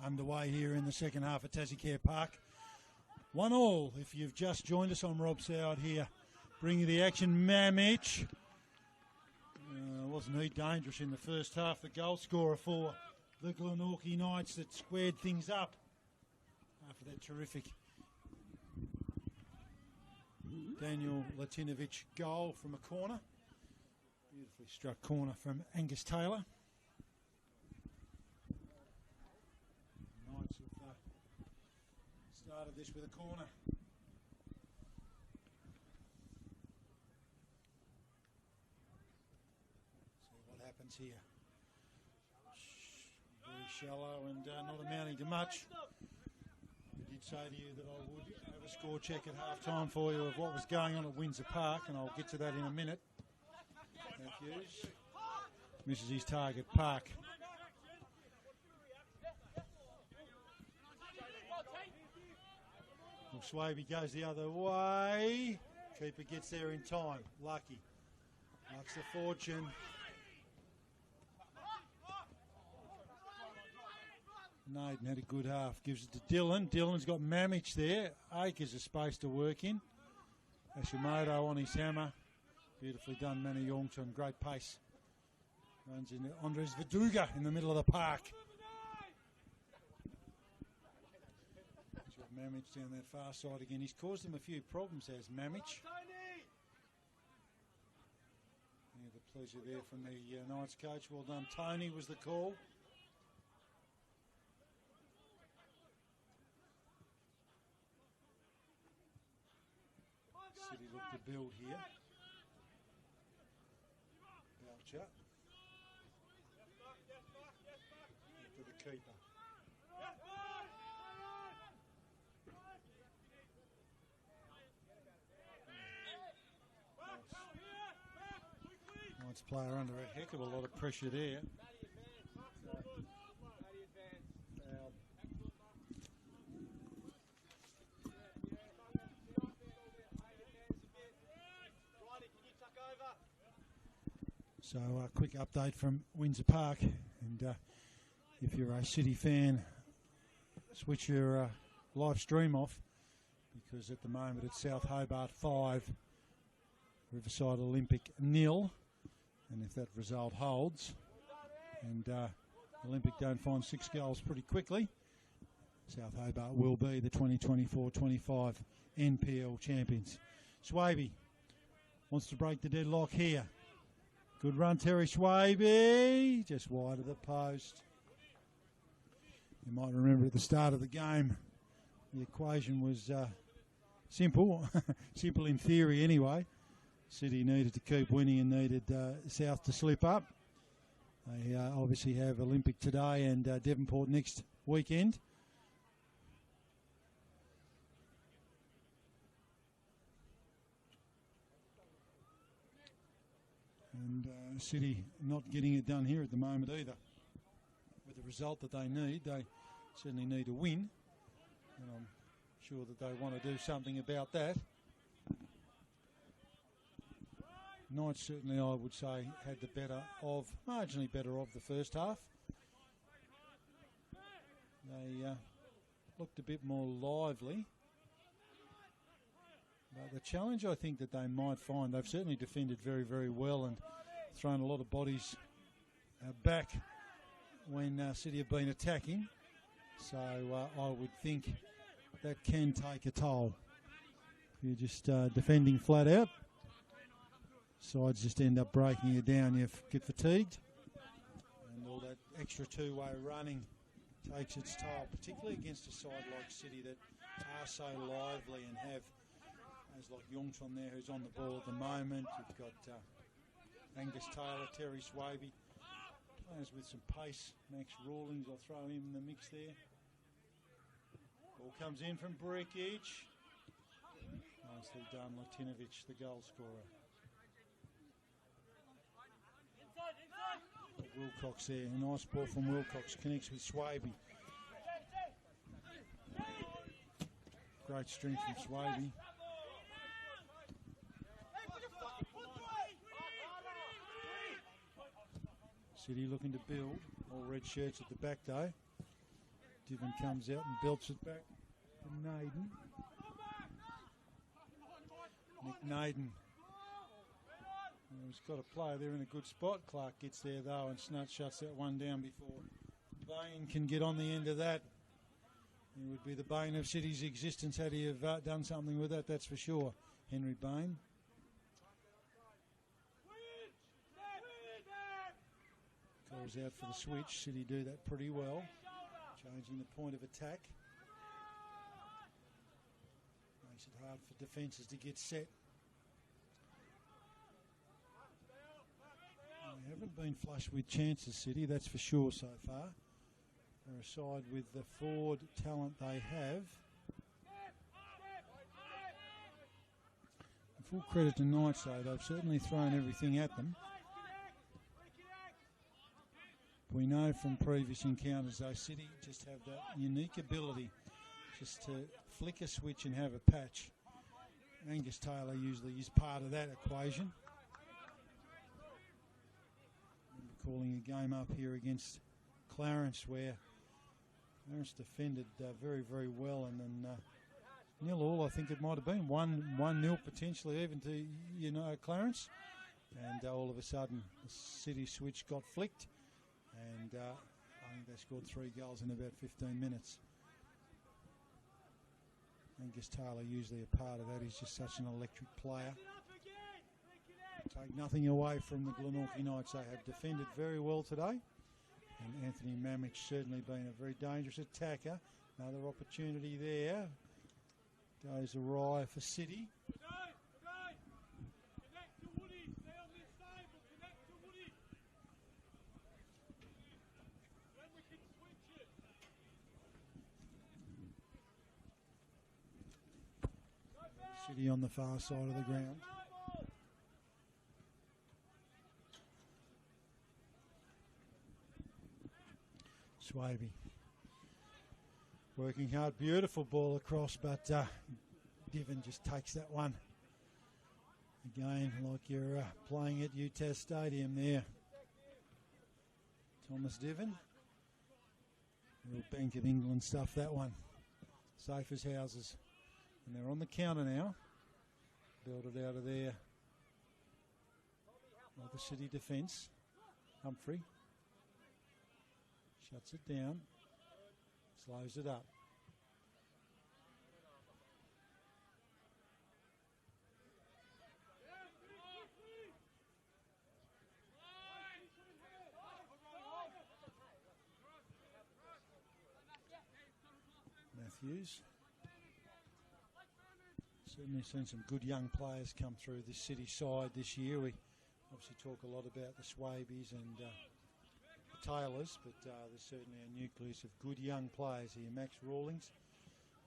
Underway here in the second half at Tasmania Park. 1-1 if you've just joined us. I'm Rob Soward here, bringing the action. Mamich. Wasn't he dangerous in the first half? The goal scorer for the Glenorchy Knights that squared things up after that terrific Daniel Latinovich goal from a corner. Beautifully struck corner from Angus Taylor. Knights have started this with a corner. See what happens here. Very shallow and not amounting to much. I did say to you that I would have a score check at half time for you of what was going on at Windsor Park, and I'll get to that in a minute. Matthews misses his target. Park. Well, Swaby goes the other way. Keeper gets there in time. Lucky. Luck's the fortune. Naden had a good half. Gives it to Dylan. Dylan's got Mamich there. Acres of space to work in. Hashimoto on his hammer. Beautifully done, Manny Yongton. Great pace. Runs into Andres Viduga in the middle of the park. He's got Mamich down that far side again. He's caused them a few problems, has Mamich. Yeah, the pleasure there from the Knights coach. Well done, Tony was the call. City look to build here. Belcher. To the keeper. Nice player under a heck of a lot of pressure there. So a quick update from Windsor Park, and if you're a City fan, switch your live stream off, because at the moment it's South Hobart 5, Riverside Olympic 0, and if that result holds, and Olympic don't find 6 goals pretty quickly, South Hobart will be the 2024-25 NPL champions. Swaby wants to break the deadlock here. Good run, Terry Swaby, just wide of the post. You might remember at the start of the game, the equation was simple, simple in theory anyway. City needed to keep winning and needed South to slip up. They obviously have Olympic today and Devonport next weekend. And City not getting it done here at the moment either. With the result that they certainly need to win. And I'm sure that they want to do something about that. Knights certainly, I would say, had the marginally better of the first half. They looked a bit more lively. But the challenge I think that they might find, they've certainly defended very, very well and thrown a lot of bodies back when City have been attacking. So I would think that can take a toll. If you're just defending flat out, sides just end up breaking you down. You get fatigued, and all that extra two-way running takes its toll, particularly against a side like City that are so lively and have guys like Launceston there who's on the ball at the moment. You've got Angus Taylor, Terry Swaby, players with some pace. Max Rawlings, I'll throw him in the mix there. Ball comes in from Breakage. Nicely done, Latinovic, the goal scorer. Wilcox there, a nice ball from Wilcox, connects with Swaby. Great strength from Swaby. City looking to build, all red shirts at the back though. Divin comes out and belts it back to Naden. Nick Naden. He's got a player there in a good spot. Clark gets there though and Snut shuts that one down before Bain can get on the end of that. It would be the bane of City's existence had he have done something with that, that's for sure. Henry Bain. Goes out for the switch. City do that pretty well. Changing the point of attack. Makes it hard for defences to get set. They haven't been flush with chances, City, that's for sure so far. They're a side with the forward talent they have. Full credit to Knights though, they've certainly thrown everything at them. We know from previous encounters though, City just have that unique ability just to flick a switch and have a patch. Angus Taylor usually is part of that equation. Calling a game up here against Clarence where Clarence defended very, very well, and then 0-0 I think it might have been, 1-0 potentially even to Clarence, and all of a sudden the City switch got flicked, and I think they scored 3 goals in about 15 minutes. Angus Taylor usually a part of that, he's just such an electric player. Take nothing away from the Glenorchy Knights. They have defended very well today. And Anthony Mamich certainly been a very dangerous attacker. Another opportunity there. Goes awry for City. City on the far side of the ground. Swaby working hard, beautiful ball across, but Divin just takes that one. Again, like you're playing at UTAS Stadium there. Thomas Divin. Real Bank of England stuff, that one. Safe as houses. And they're on the counter now. Build it out of there. Well, the City defence. Humphrey. Shuts it down, slows it up. Matthews. Certainly seen some good young players come through this City side this year. We obviously talk a lot about the Swabys and Taylors, but there's certainly a nucleus of good young players here. Max Rawlings,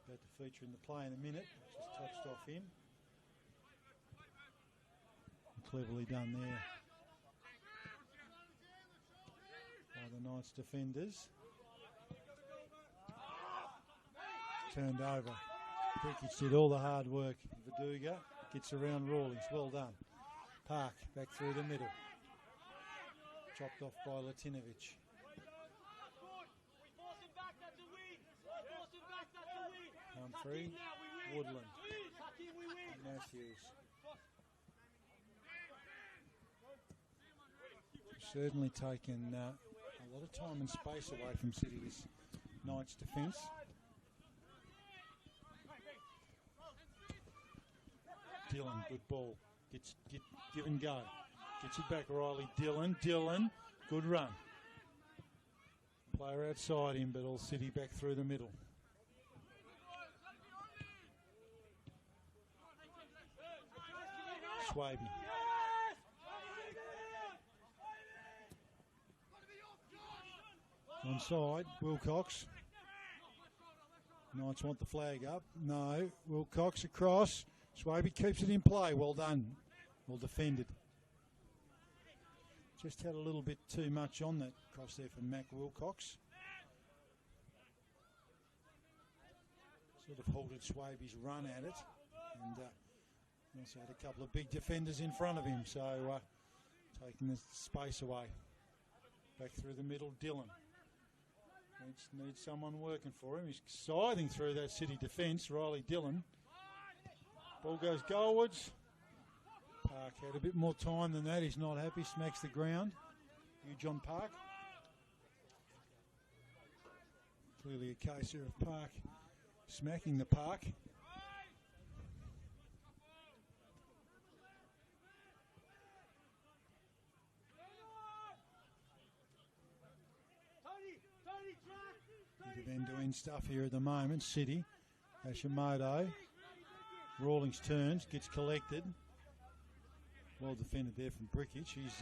about to feature in the play in a minute, just touched off him. Cleverly done there by the Knights defenders. Turned over. Prickage did all the hard work. Viduga gets around Rawlings, well done. Park back through the middle. Chopped off by Latinovic. Humphrey, Woodland. Matthews. Certainly taken a lot of time and space away from City, this Knights defence. Dillon, good ball. Give and go. Gets it back, Riley. Dillon, good run. Player outside him, but all City back through the middle. Swaby. Onside, Wilcox. Knights want the flag up. No, Wilcox across. Swaby keeps it in play. Well done. Well defended. Just had a little bit too much on that cross there from Mac Wilcox. Sort of halted Swaby's run at it. And also had a couple of big defenders in front of him. So taking the space away. Back through the middle, Dillon. Needs someone working for him. He's scything through that City defence, Riley Dillon. Ball goes goalwards. Park had a bit more time than that. He's not happy. Smacks the ground. John Park. Clearly a case here of Park smacking the park. End-to-end stuff here at the moment. City. Hashimoto. Rawlings turns, gets collected. Well defended there from Brickage. He's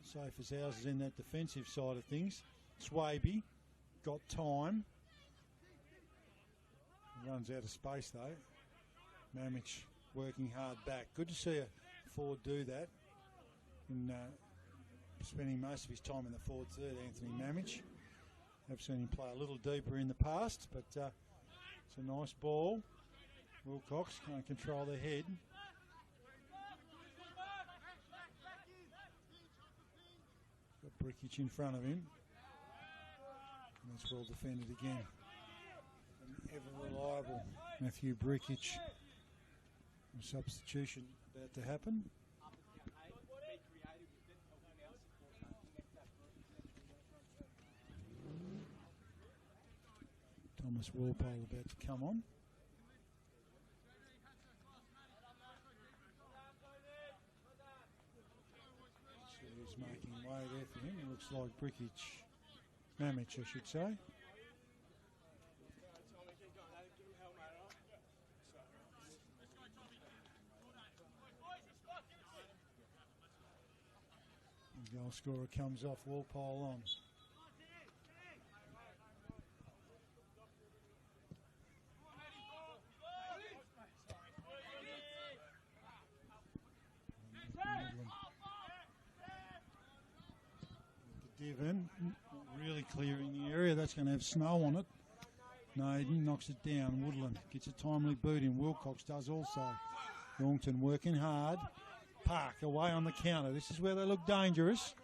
safe as houses in that defensive side of things. Swaby got time. Runs out of space though. Mamich working hard back. Good to see a forward do that. In spending most of his time in the forward third, Anthony Mamich. I've seen him play a little deeper in the past, but it's a nice ball. Wilcox can't control the head. Got Brickage in front of him. And it's well defended again. An ever reliable Matthew Brickage. A substitution about to happen. Thomas Walpole about to come on. So he's making way there for him. It looks like Brickage, Mamich I should say. The goal scorer comes off, Walpole on. Devon really clearing the area. That's going to have snow on it. Naden knocks it down. Woodland gets a timely boot in. Wilcox does also. Longton working hard. Park away on the counter. This is where they look dangerous. I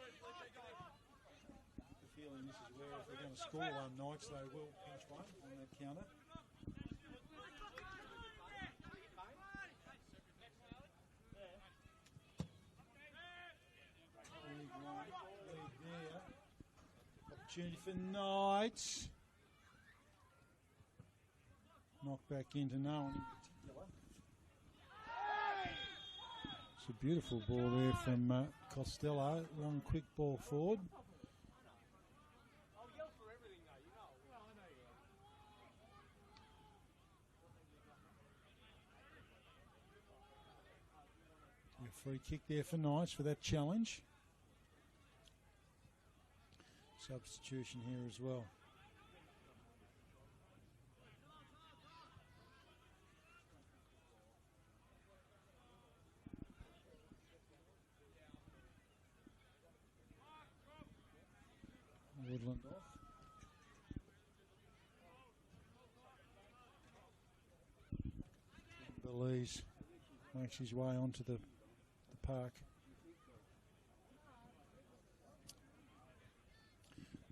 have the feeling this is where if they're going to score one Knights, they will pinch one on that counter. Opportunity for Knights. Knock back into no one in particular. It's a beautiful ball there from Costello. Long quick ball forward. A free kick there for Knights for that challenge. Substitution here as well. Woodland off. Belize makes his way onto the park.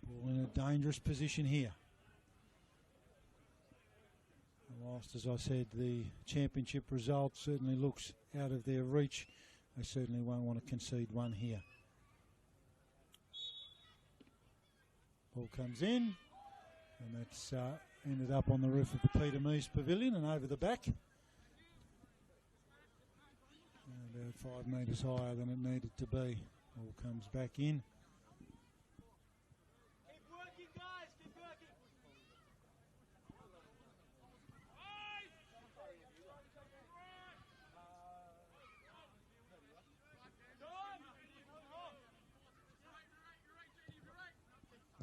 Ball in a dangerous position here. Whilst, as I said, the championship result certainly looks out of their reach, they certainly won't want to concede one here. Ball comes in, and that's ended up on the roof of the Peter Mees Pavilion and over the back. About 5 metres higher than it needed to be. Ball comes back in. Keep working, guys, keep working.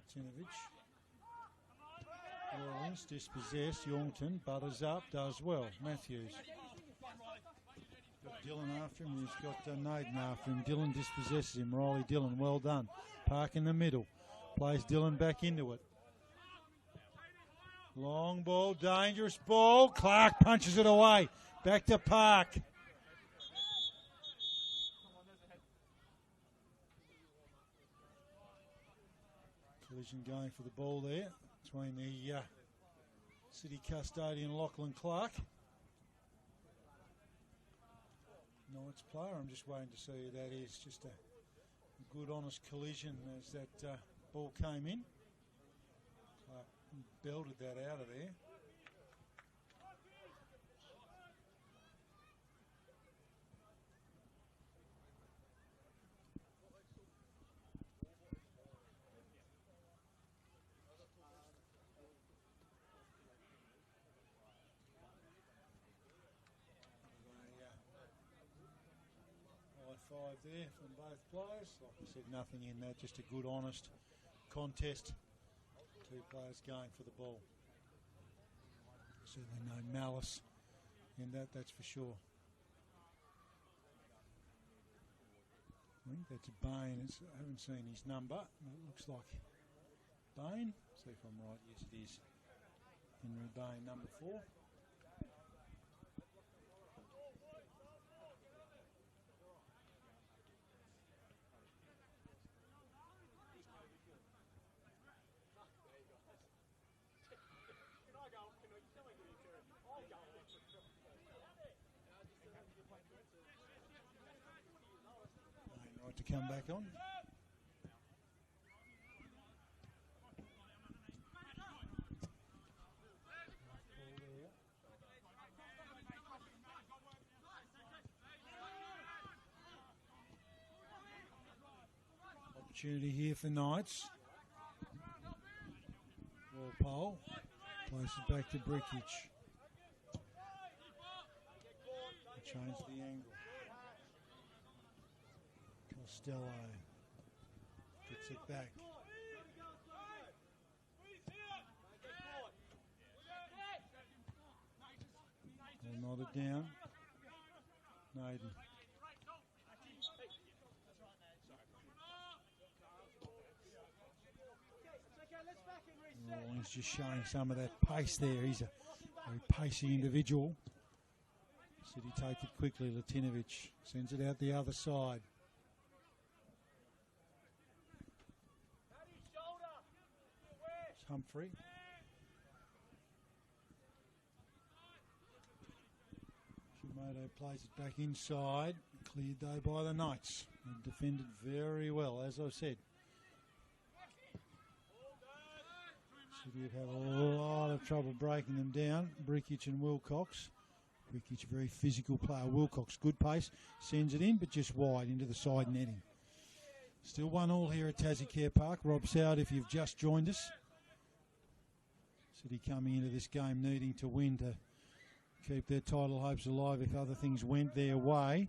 Tinovich. Rawlings dispossessed. Yaungton butters up, does well. Matthews. Got Dillon after him. He's got Naden after him. Dillon dispossesses him. Riley Dillon, well done. Park in the middle. Plays Dillon back into it. Long ball, dangerous ball. Clark punches it away. Back to Park. Collision going for the ball there between the City custodian Lachlan Clark. Knights player, I'm just waiting to see who that is. Just a good honest collision as that ball came in. Clark belted that out of there. Five there from both players. Like I said, nothing in that, just a good honest contest. Two players going for the ball. Certainly no malice in that, that's for sure. I think that's Bain. I haven't seen his number. It looks like Bain. See if I'm right. Yes, it is. Henry Bain, number 4. Right to come back on. Opportunity here for Knights. Walpole places it back to Brickage. Change the angle. Costello gets it back. They'll nod it down. Naden. Rawlings just showing some of that pace there. He's a very pacey individual. City take it quickly. Latinovich sends it out the other side. It's Humphrey. Shimoto plays it back inside. Cleared though by the Knights. They've defended very well, as I said. City have had a lot of trouble breaking them down. Brickage and Wilcox. Brickage, very physical player. Wilcox, good pace. Sends it in, but just wide into the side netting. Still 1-1 here at Tassie Care Park. Rob Soward, if you've just joined us. City coming into this game needing to win to keep their title hopes alive if other things went their way.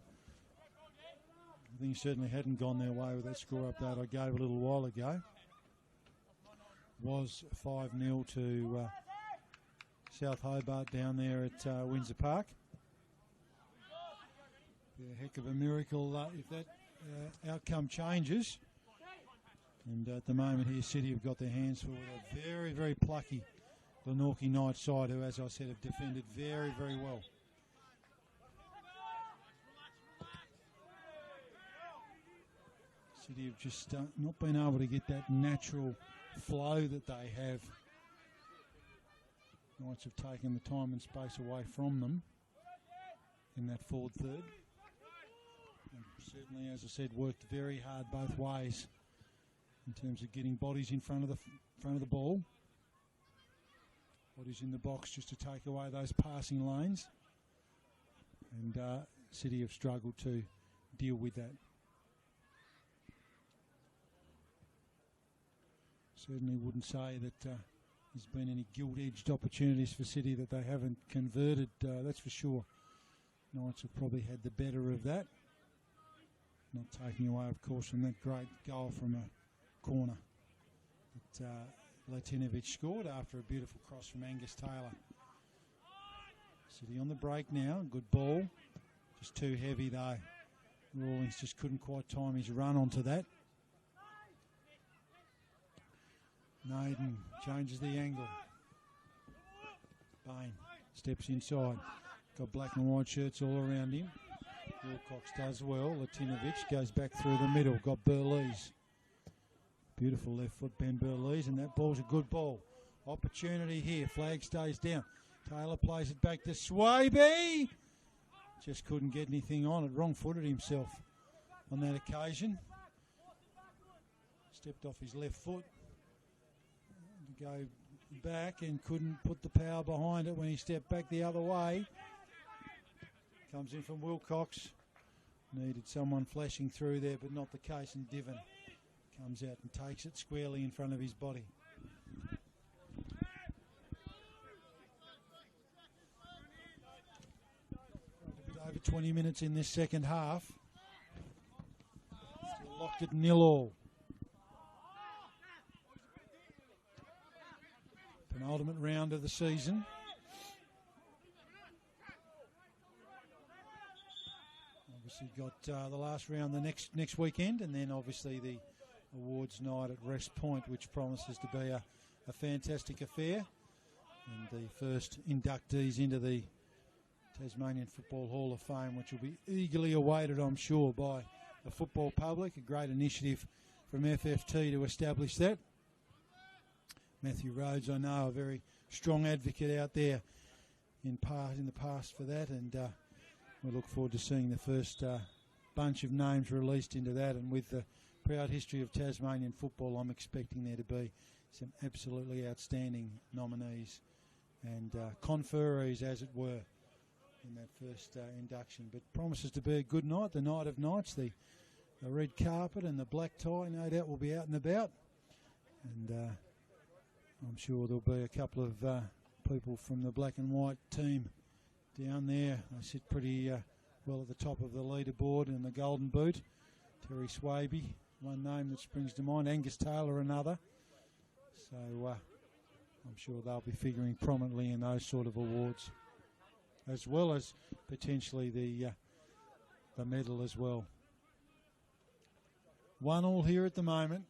Things certainly hadn't gone their way with that score update I gave a little while ago. Was 5-0 to South Hobart down there at Windsor Park. Be a heck of a miracle if that outcome changes. And at the moment here, City have got their hands full with a very, very plucky Glenorchy Knights side who, as I said, have defended very, very well. City have just not been able to get that natural flow that they have Knights have taken the time and space away from them in that forward third. And certainly, as I said, worked very hard both ways in terms of getting bodies in front of the ball. Bodies in the box just to take away those passing lanes. And City have struggled to deal with that. Certainly wouldn't say that there's been any gilt-edged opportunities for City that they haven't converted, that's for sure. Knights have probably had the better of that. Not taking away, of course, from that great goal from a corner that Latinovic scored after a beautiful cross from Angus Taylor. City on the break now, good ball. Just too heavy though. Rawlings just couldn't quite time his run onto that. Naden changes the angle. Bain steps inside. Got black and white shirts all around him. Wilcox does well. Latinovic goes back through the middle. Got Burlees. Beautiful left foot Ben Burlees, and that ball's a good ball. Opportunity here. Flag stays down. Taylor plays it back to Swaby. Just couldn't get anything on it. Wrong-footed himself on that occasion. Stepped off his left foot. To go back and couldn't put the power behind it when he stepped back the other way. Comes in from Wilcox. Needed someone flashing through there, but not the case, and Diven comes out and takes it squarely in front of his body. A bit over 20 minutes in this second half. Still locked at 0-0. Penultimate round of the season. Obviously got the last round the next weekend, and then obviously the awards night at Rest Point, which promises to be a fantastic affair. And the first inductees into the Tasmanian Football Hall of Fame, which will be eagerly awaited, I'm sure, by the football public. A great initiative from FFT to establish that. Matthew Rhodes, I know, a very strong advocate out there in the past for that, and we look forward to seeing the first bunch of names released into that. And with the proud history of Tasmanian football, I'm expecting there to be some absolutely outstanding nominees and conferees, as it were, in that first induction. But promises to be a good night, the night of nights. The red carpet and the black tie, no doubt, will be out and about. And I'm sure there'll be a couple of people from the black and white team down there. They sit pretty well at the top of the leaderboard in the golden boot. Terry Swaby, one name that springs to mind. Angus Taylor, another. So I'm sure they'll be figuring prominently in those sort of awards, as well as potentially the medal as well. 1-1 here at the moment.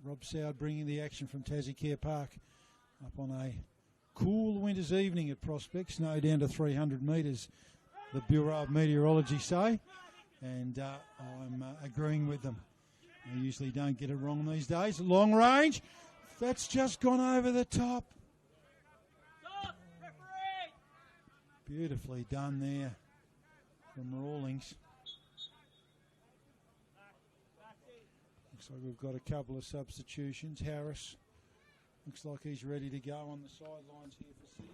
Rob Sowd bringing the action from Tassie Care Park up on a cool winter's evening at Prospect. Snow down to 300 metres, the Bureau of Meteorology say, and I'm agreeing with them. I usually don't get it wrong these days. Long range, that's just gone over the top. Beautifully done there from Rawlings. Looks like we've got a couple of substitutions. Harris looks like he's ready to go on the sidelines here for City.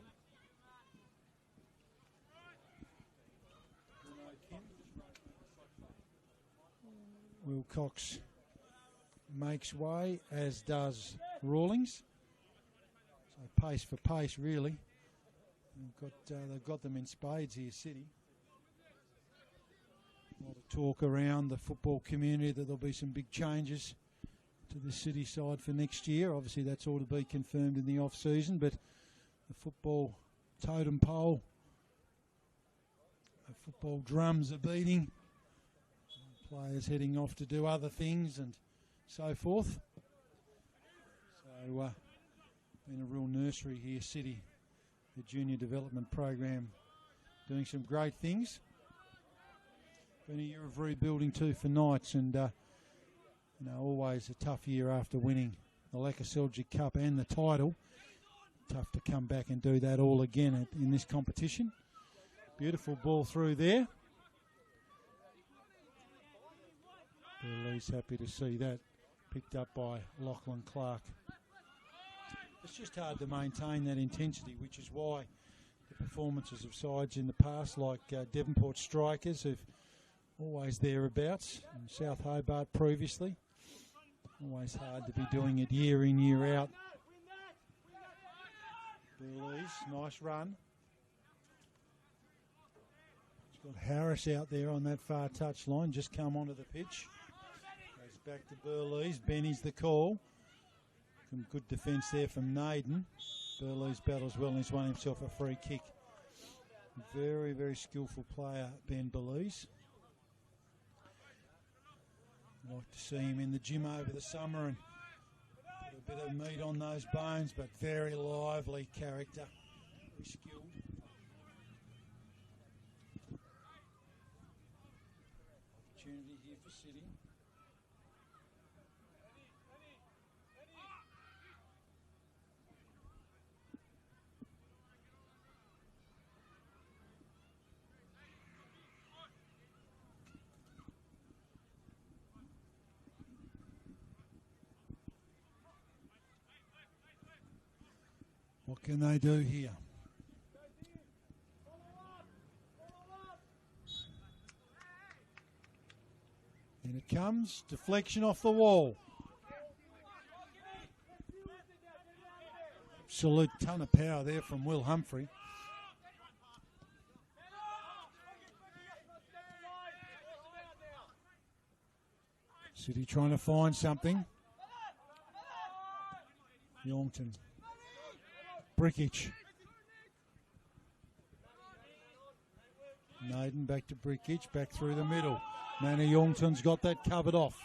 Wilcox makes way, as does Rawlings. So pace for pace, really. They've got them in spades here, City. A lot of talk around the football community that there'll be some big changes to the City side for next year. Obviously, that's all to be confirmed in the off-season, but the football totem pole, the football drums are beating, players heading off to do other things and so forth. So, been a real nursery here, City, the junior development program, doing some great things. Been a year of rebuilding too for Knights, and always a tough year after winning the Lacka Seljuk Cup and the title. tough to come back and do that all again in this competition. Beautiful ball through there. Lee's happy to see that picked up by Lachlan Clark. It's just hard to maintain that intensity, which is why the performances of sides in the past, like Devonport Strikers, have always thereabouts, and South Hobart previously. Always hard to be doing it year in, year out. Burleys, nice run. It's got Harris out there on that far touch line, just come onto the pitch. Goes back to Burleys, Benny's the call. Some good defence there from Naden. Burleys battles well and he's won himself a free kick. Very, very skillful player, Ben Burleys. I'd like to see him in the gym over the summer and put a bit of meat on those bones, but very lively character, very skilled. Opportunity here for City. What can they do here? And it comes, deflection off the wall. Absolute ton of power there from Will Humphrey. City trying to find something. Youngton. Brickage. Naden back to Brickage, back through the middle. Manny Youngton's got that covered off.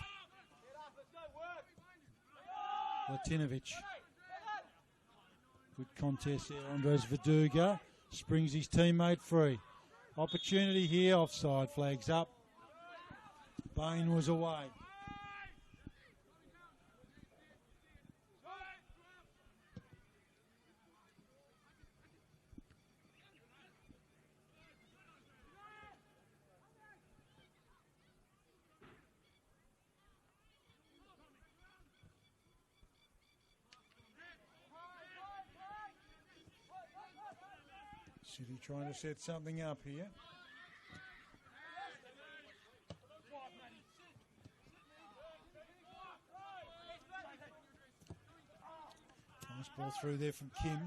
Latinovic. Good contest there. Andres Viduga springs his teammate free. Opportunity here, offside flags up. Bain was away. City trying to set something up here. Nice ball through there from Kim.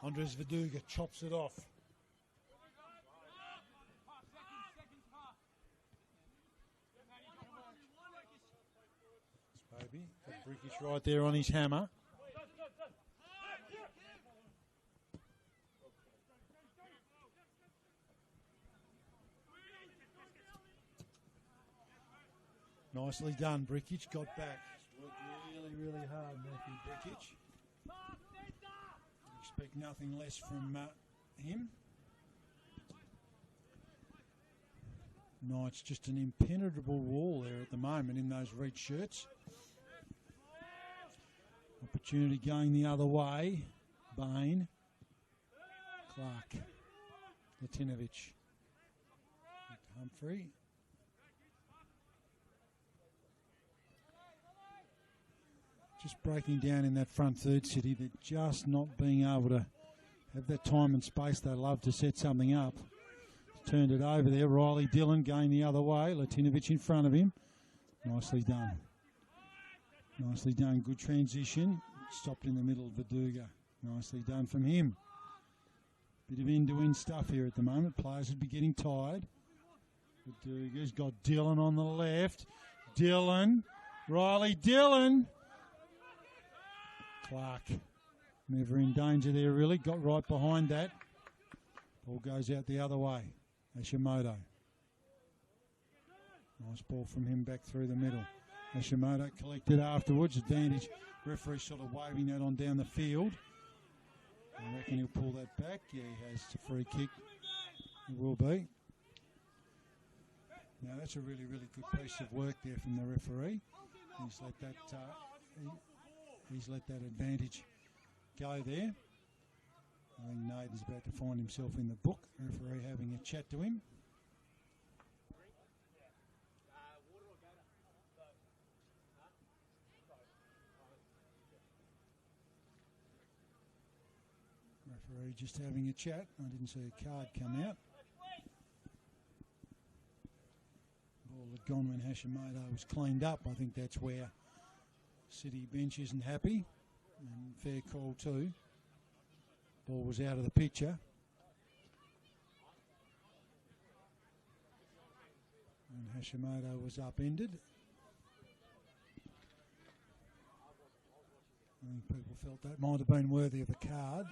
Andres Viduga chops it off. Baby, got Brickish right there on his hammer. Nicely done, Brickage got back. Worked really, really hard, Matthew Brickage. Expect nothing less from him. No, it's just an impenetrable wall there at the moment in those red shirts. Opportunity going the other way. Bain. Clark. Latinovic. Humphrey. Just breaking down in that front third, City. They're just not being able to have that time and space they love to set something up. Turned it over there. Riley Dillon going the other way. Latinovic in front of him. Nicely done. Nicely done. Good transition. Stopped in the middle of Viduga. Nicely done from him. Bit of end-to-end stuff here at the moment. Players would be getting tired. Viduga's got Dillon on the left. Dillon. Riley Dillon. Clark, never in danger there really, got right behind that. Ball goes out the other way. Hashimoto. Nice ball from him back through the middle. Hashimoto collected afterwards. Advantage. Referee sort of waving that on down the field. I reckon he'll pull that back. Yeah, he has. It's a free kick. It will be. Now that's a really, really good piece of work there from the referee. He's let that advantage go there. I think Naden's about to find himself in the book. Referee having a chat to him. Referee just having a chat. I didn't see a card come out. Ball had gone when Hashimoto was cleaned up. I think that's where City bench isn't happy. And fair call too. Ball was out of the picture. And Hashimoto was upended. I think people felt that might have been worthy of a card.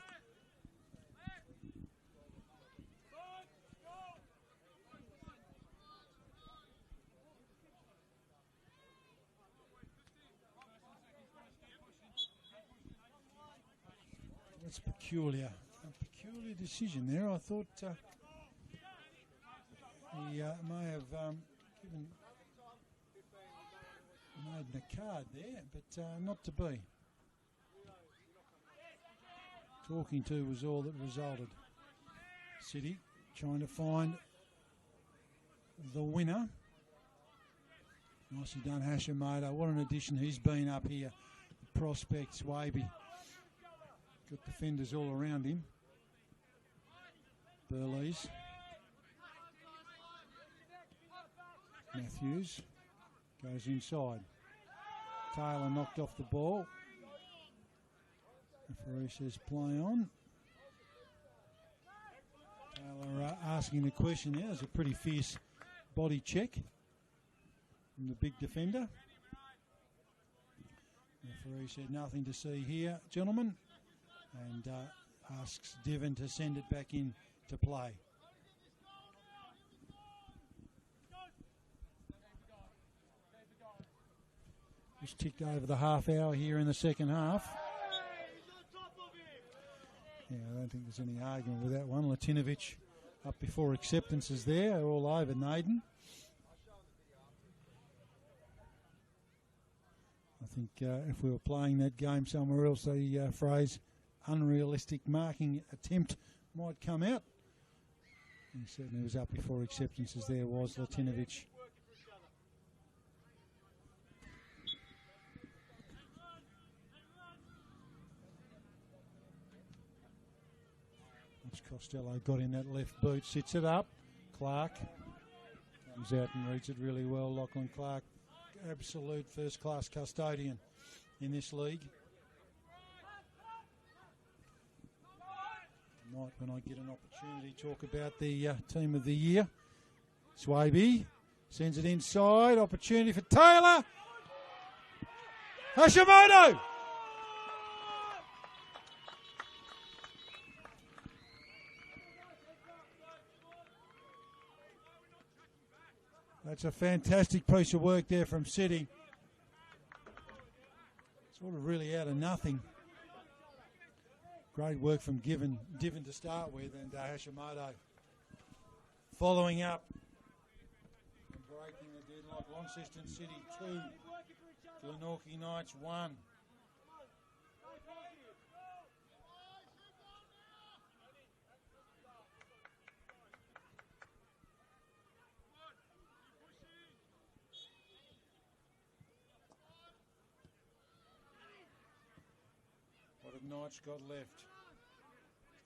That's peculiar. A peculiar decision there. I thought he may have given Naden a card there, but not to be. Talking to was all that resulted. City trying to find the winner. Nicely done, Hashimoto. What an addition he's been up here. The prospects, Waby. Got defenders all around him. Burleys. Matthews goes inside. Taylor knocked off the ball. Referee says play on. Taylor asking the question there. It's a pretty fierce body check from the big defender. Referee said nothing to see here, gentlemen, and asks Devon to send it back in to play. Just ticked over the half hour here in the second half. Yeah, I don't think there's any argument with that one. Latinovic up before acceptances there, all over Naden. I think if we were playing that game somewhere else, the phrase unrealistic marking attempt might come out. He certainly was up before acceptances there, was Latinovic. Costello got in that left boot, sits it up. Clark comes out and reads it really well. Lachlan Clark, absolute first-class custodian in this league. Might, when I get an opportunity, talk about the team of the year. Swaby sends it inside. Opportunity for Taylor. Hashimoto! That's a fantastic piece of work there from City. Sort of really out of nothing. Great work from Divin to start with, and Hashimoto following up and breaking the deadlock. Launceston City 2, Glenorchy Knights 1. What have Knights got left?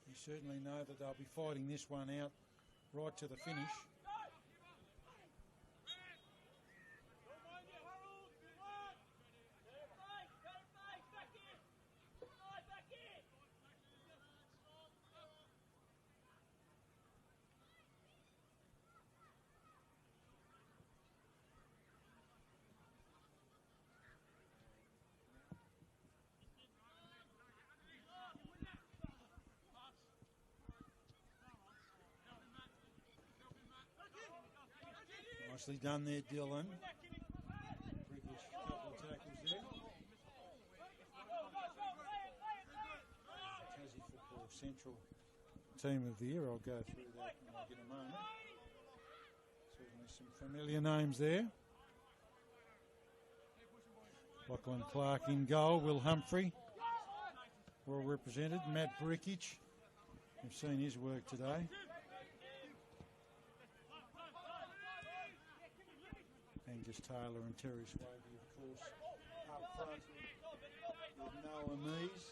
You certainly know that they'll be fighting this one out right to the finish. Nicely done there, Dylan. Brickish, couple of tackles there. Tassie Football Central Team of the Year. I'll go through that in a moment. Certainly some familiar names there. Lachlan Clark in goal. Will Humphrey, well represented. Matt Brickish We've seen his work today. Angus Taylor and Terry Swaby, of course, up front with Noah Mees.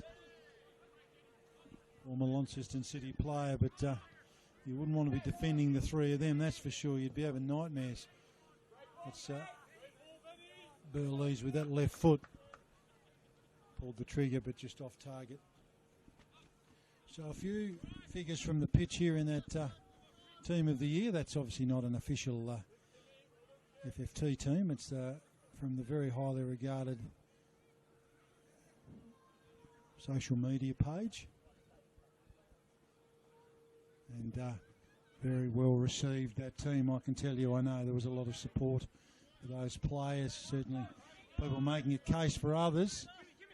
Former Launceston City player, but you wouldn't want to be defending the three of them, that's for sure. You'd be having nightmares. It's Burlees with that left foot. Pulled the trigger, but just off target. So a few figures from the pitch here in that team of the year. That's obviously not an official FFT team. It's from the very highly regarded social media page. And very well received, that team, I can tell you. I know there was a lot of support for those players, certainly people making a case for others,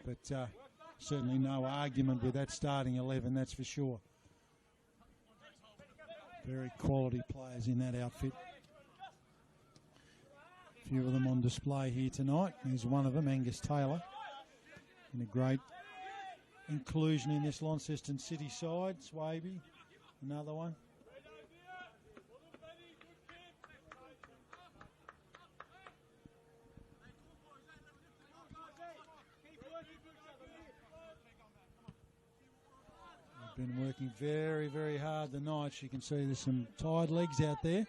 but certainly no argument with that starting 11, that's for sure. Very quality players in that outfit. A few of them on display here tonight. There's one of them, Angus Taylor, in a great inclusion in this Launceston City side. Swaby, another one. Been working very, very hard tonight. You can see there's some tired legs out there.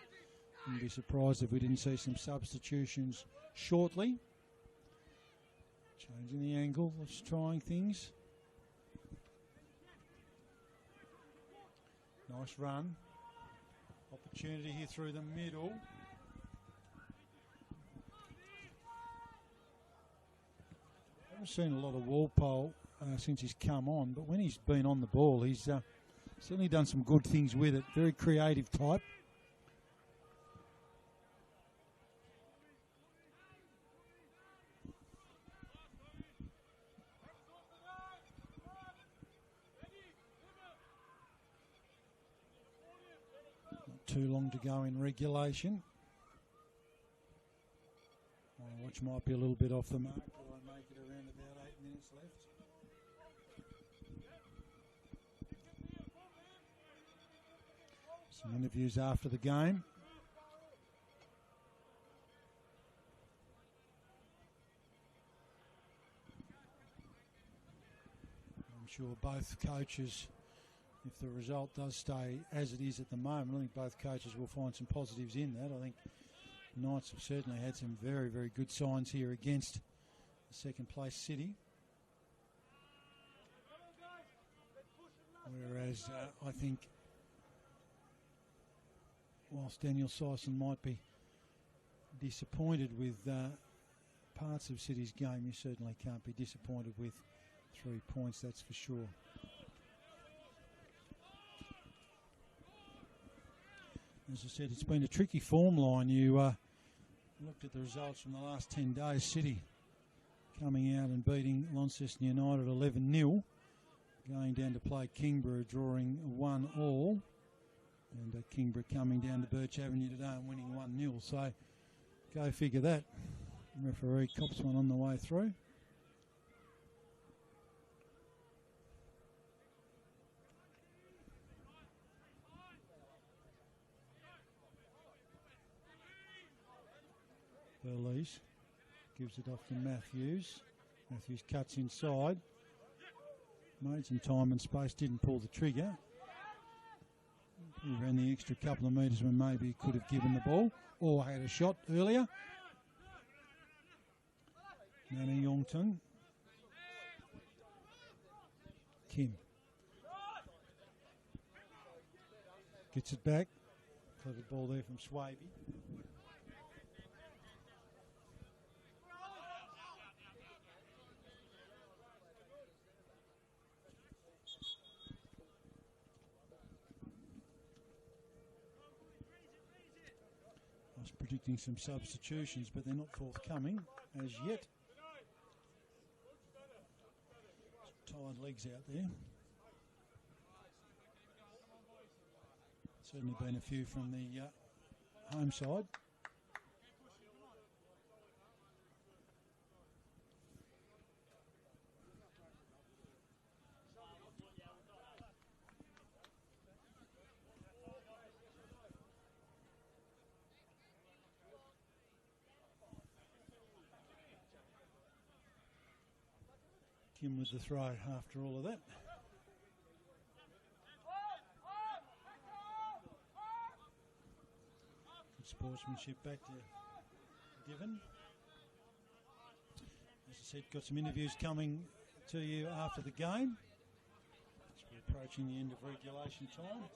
Wouldn't be surprised if we didn't see some substitutions shortly. Changing the angle, just trying things. Nice run. Opportunity here through the middle. I haven't seen a lot of Walpole since he's come on, but when he's been on the ball, he's certainly done some good things with it. Very creative type. Not too long to go in regulation. My watch might be a little bit off the mark, but I make it around about 8 minutes left. Some interviews after the game. I'm sure both coaches, if the result does stay as it is at the moment, I think both coaches will find some positives in that. I think the Knights have certainly had some very, very good signs here against the second place City. Whereas I think whilst Daniel Sison might be disappointed with parts of City's game, you certainly can't be disappointed with 3 points, that's for sure. As I said, it's been a tricky form line. You looked at the results from the last 10 days. City coming out and beating Launceston United 11-0, going down to play Kingborough, drawing 1-1. And Kingborough coming down to Birch Avenue today and winning 1-0. So go figure that. Referee cops one on the way through. Burlees gives it off to Matthews. Matthews cuts inside. Made some time and space, didn't pull the trigger. He ran the extra couple of metres when maybe he could have given the ball or had a shot earlier. Nana Yongton. Kim. Gets it back. Clever ball there from Swaby. I was predicting some substitutions, but they're not forthcoming as yet. Some tired legs out there. Certainly been a few from the home side. Kim with the throw after all of that. Good sportsmanship back to Diven. As I said, got some interviews coming to you after the game. As we're approaching the end of regulation time.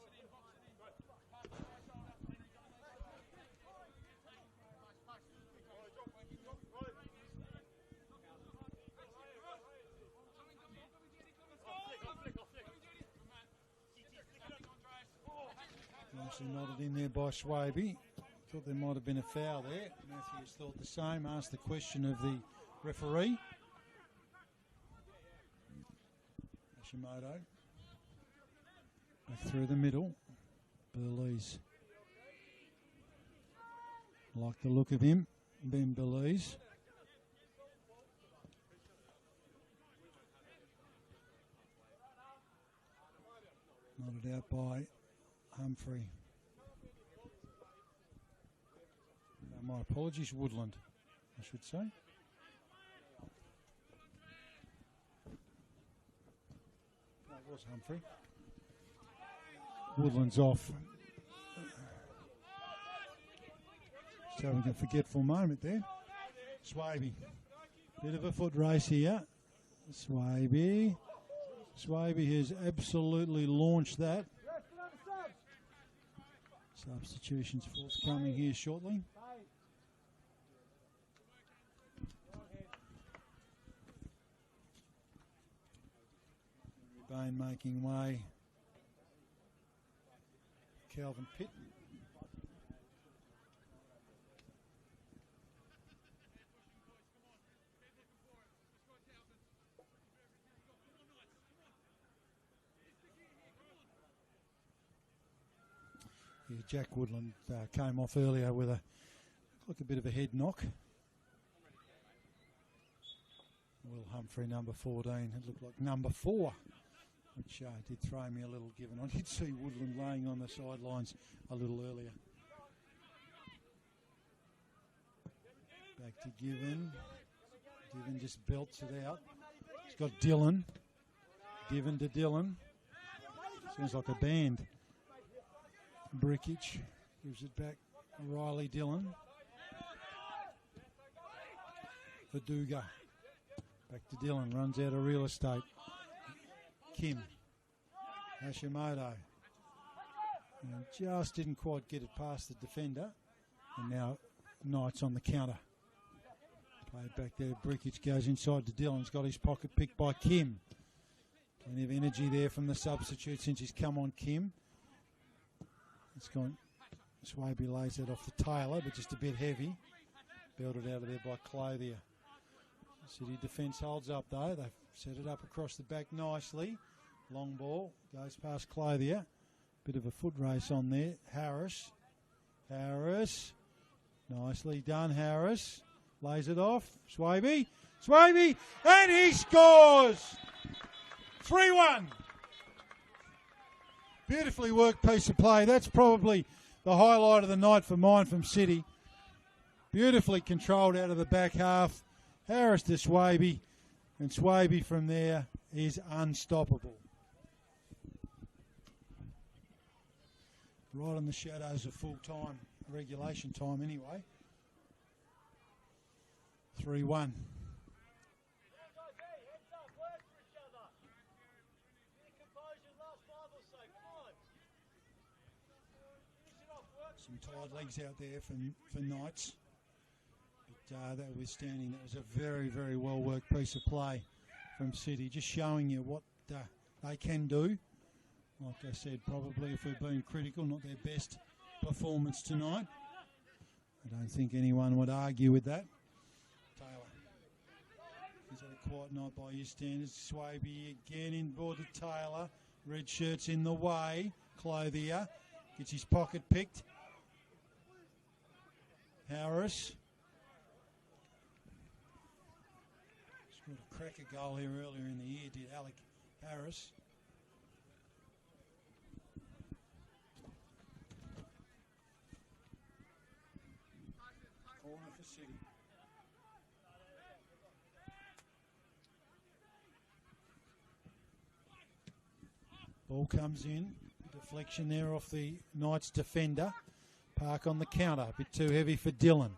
Nicely nodded in there by Swaby. Thought there might have been a foul there. Matthews thought the same. Asked the question of the referee. Hashimoto. Back through the middle. Belize. Like the look of him. Ben Belize. Nodded out by Humphrey. My apologies, Woodland, I should say. That was Humphrey. Woodland's off. Just having a forgetful moment there. Swaby. Bit of a foot race here. Swaby. Swaby has absolutely launched that. Substitutions forthcoming here shortly. Bain making way. Calvin Pitt. Yeah, Jack Woodland came off earlier with a bit of a head knock. Will Humphrey, number 14. It looked like number 4, which did throw me a little given. I did see Woodland laying on the sidelines a little earlier. Back to Given. Given just belts it out. He's got Dillon. Given to Dillon. Sounds like a band. Brickage gives it back. Riley Dillon. Verduga. Back to Dillon. Runs out of real estate. Kim. Hashimoto. And just didn't quite get it past the defender. And now Knight's on the counter. Played back there. Brickage goes inside to Dillon. He's got his pocket picked by Kim. Plenty of energy there from the substitute since he's come on, Kim. It's gone. Swaby lays that off the Taylor, but just a bit heavy. Belted out of there by Clothier. City defence holds up though. They've set it up across the back nicely. Long ball goes past Clothier. Bit of a foot race on there. Harris. Harris. Nicely done, Harris. Lays it off. Swaby. Swaby. And he scores! 3-1. Beautifully worked piece of play. That's probably the highlight of the night for mine from City. Beautifully controlled out of the back half. Harris to Swaby. And Swaby from there is unstoppable. Right on the shadows of full time, regulation time anyway. 3-1. Some tired legs out there for Knights. But notwithstanding, that was a very, very well worked piece of play from City. Just showing you what they can do. Like I said, probably if we're being critical, not their best performance tonight. I don't think anyone would argue with that. Taylor. He's had a quiet night by his standards. Swaby again in board to Taylor. Red shirt's in the way. Clothier gets his pocket picked. Harris. Scored a cracker goal here earlier in the year, did Alec Harris. Corner for City. Ball comes in. Deflection there off the Knights defender. Park on the counter. A bit too heavy for Dylan.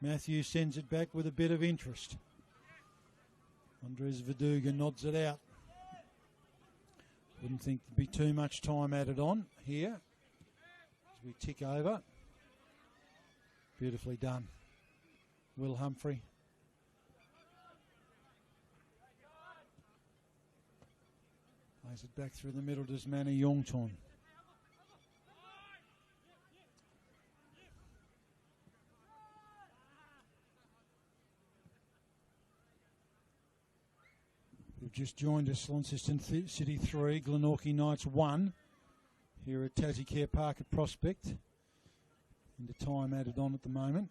Matthews sends it back with a bit of interest. Andres Verduga nods it out. Wouldn't think there'd be too much time added on here as we tick over. Beautifully done. Will Humphrey. Plays it back through the middle to Manny Yongton. Who've just joined us, Launceston City 3, Glenorchy Knights 1, here at Tassie Care Park at Prospect. Into time added on at the moment.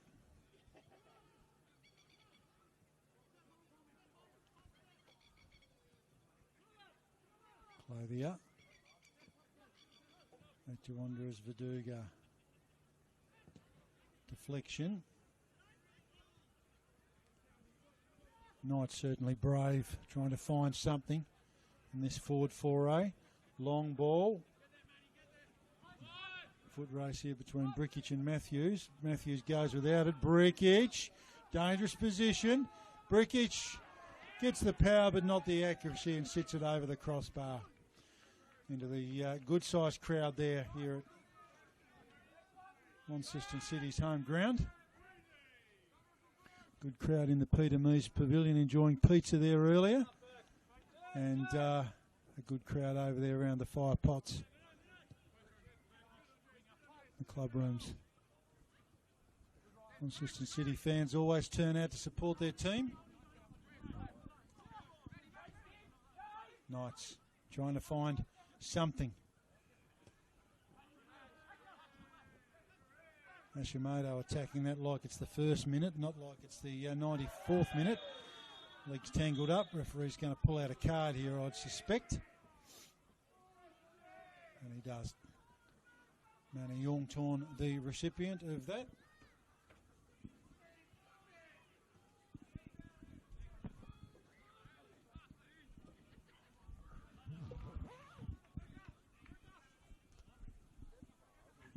Clothier. Back to Andres Verduga. Deflection. Knights certainly brave, trying to find something in this forward foray. Long ball. Foot race here between Brickic and Matthews. Matthews goes without it. Brickic, dangerous position. Brickic gets the power but not the accuracy and sits it over the crossbar. Into the good-sized crowd there here at Launceston City's home ground. Good crowd in the Peter Mees Pavilion enjoying pizza there earlier. And a good crowd over there around the fire pots. The club rooms. Launceston City fans always turn out to support their team. Knights trying to find something. Hashimoto attacking that like it's the first minute, not like it's the 94th minute. Legs tangled up. Referee's going to pull out a card here, I'd suspect. And he does. Manny Yongtorn, the recipient of that.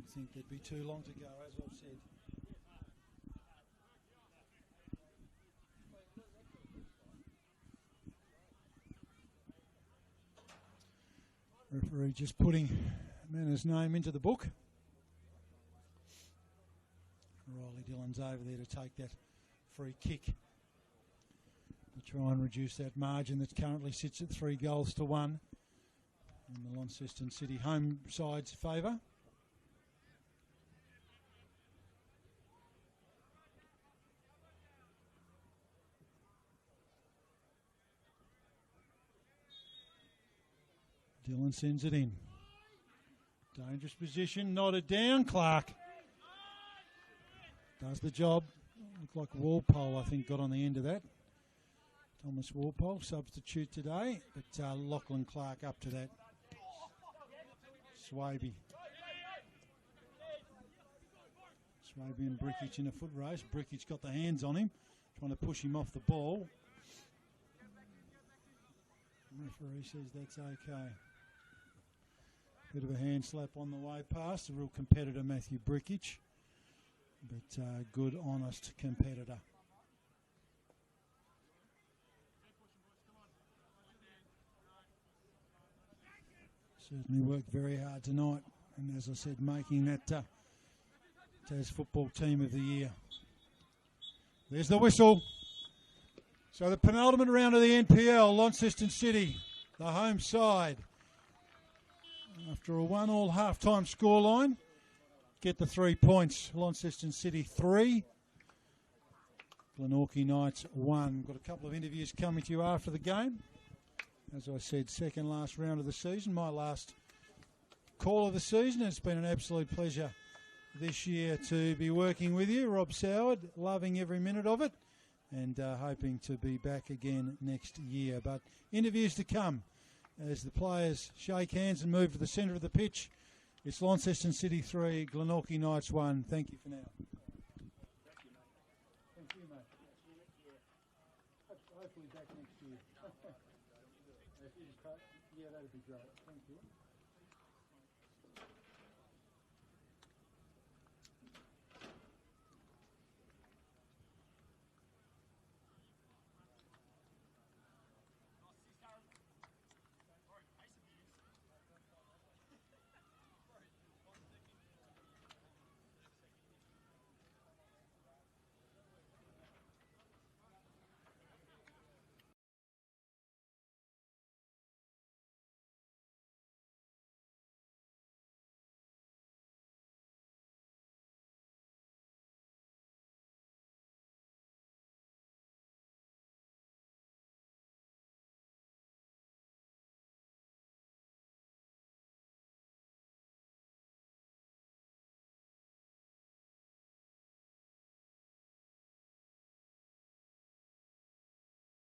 I think there'd be too long to go, as I've said. Referee just putting Manner's name into the book. Riley Dillon's over there to take that free kick to try and reduce that margin that currently sits at 3-1 in the Launceston City home side's favour. Dillon sends it in. Dangerous position, nodded down. Clark does the job. Looked like Walpole, I think, got on the end of that. Thomas Walpole, substitute today, but Lachlan Clark up to that. Swaby. Swaby and Brickic in a foot race. Brickic got the hands on him, trying to push him off the ball. The referee says that's okay. Bit of a hand slap on the way past. A real competitor, Matthew Brickic. But good, honest competitor. Certainly worked very hard tonight. And as I said, making that Tas football team of the year. There's the whistle. So the penultimate round of the NPL, Launceston City, the home side. After a 1-1 half-time scoreline, get the 3 points. Launceston City 3, Glenorchy Knights 1. Got a couple of interviews coming to you after the game. As I said, second last round of the season, my last call of the season. It's been an absolute pleasure this year to be working with you. Rob Soward, loving every minute of it, and hoping to be back again next year. But interviews to come as the players shake hands and move to the centre of the pitch. It's Launceston City 3, Glenorchy Knights 1. Thank you for now. Thank you, mate. Hopefully back next year. Yeah, that'd be great. Thank you.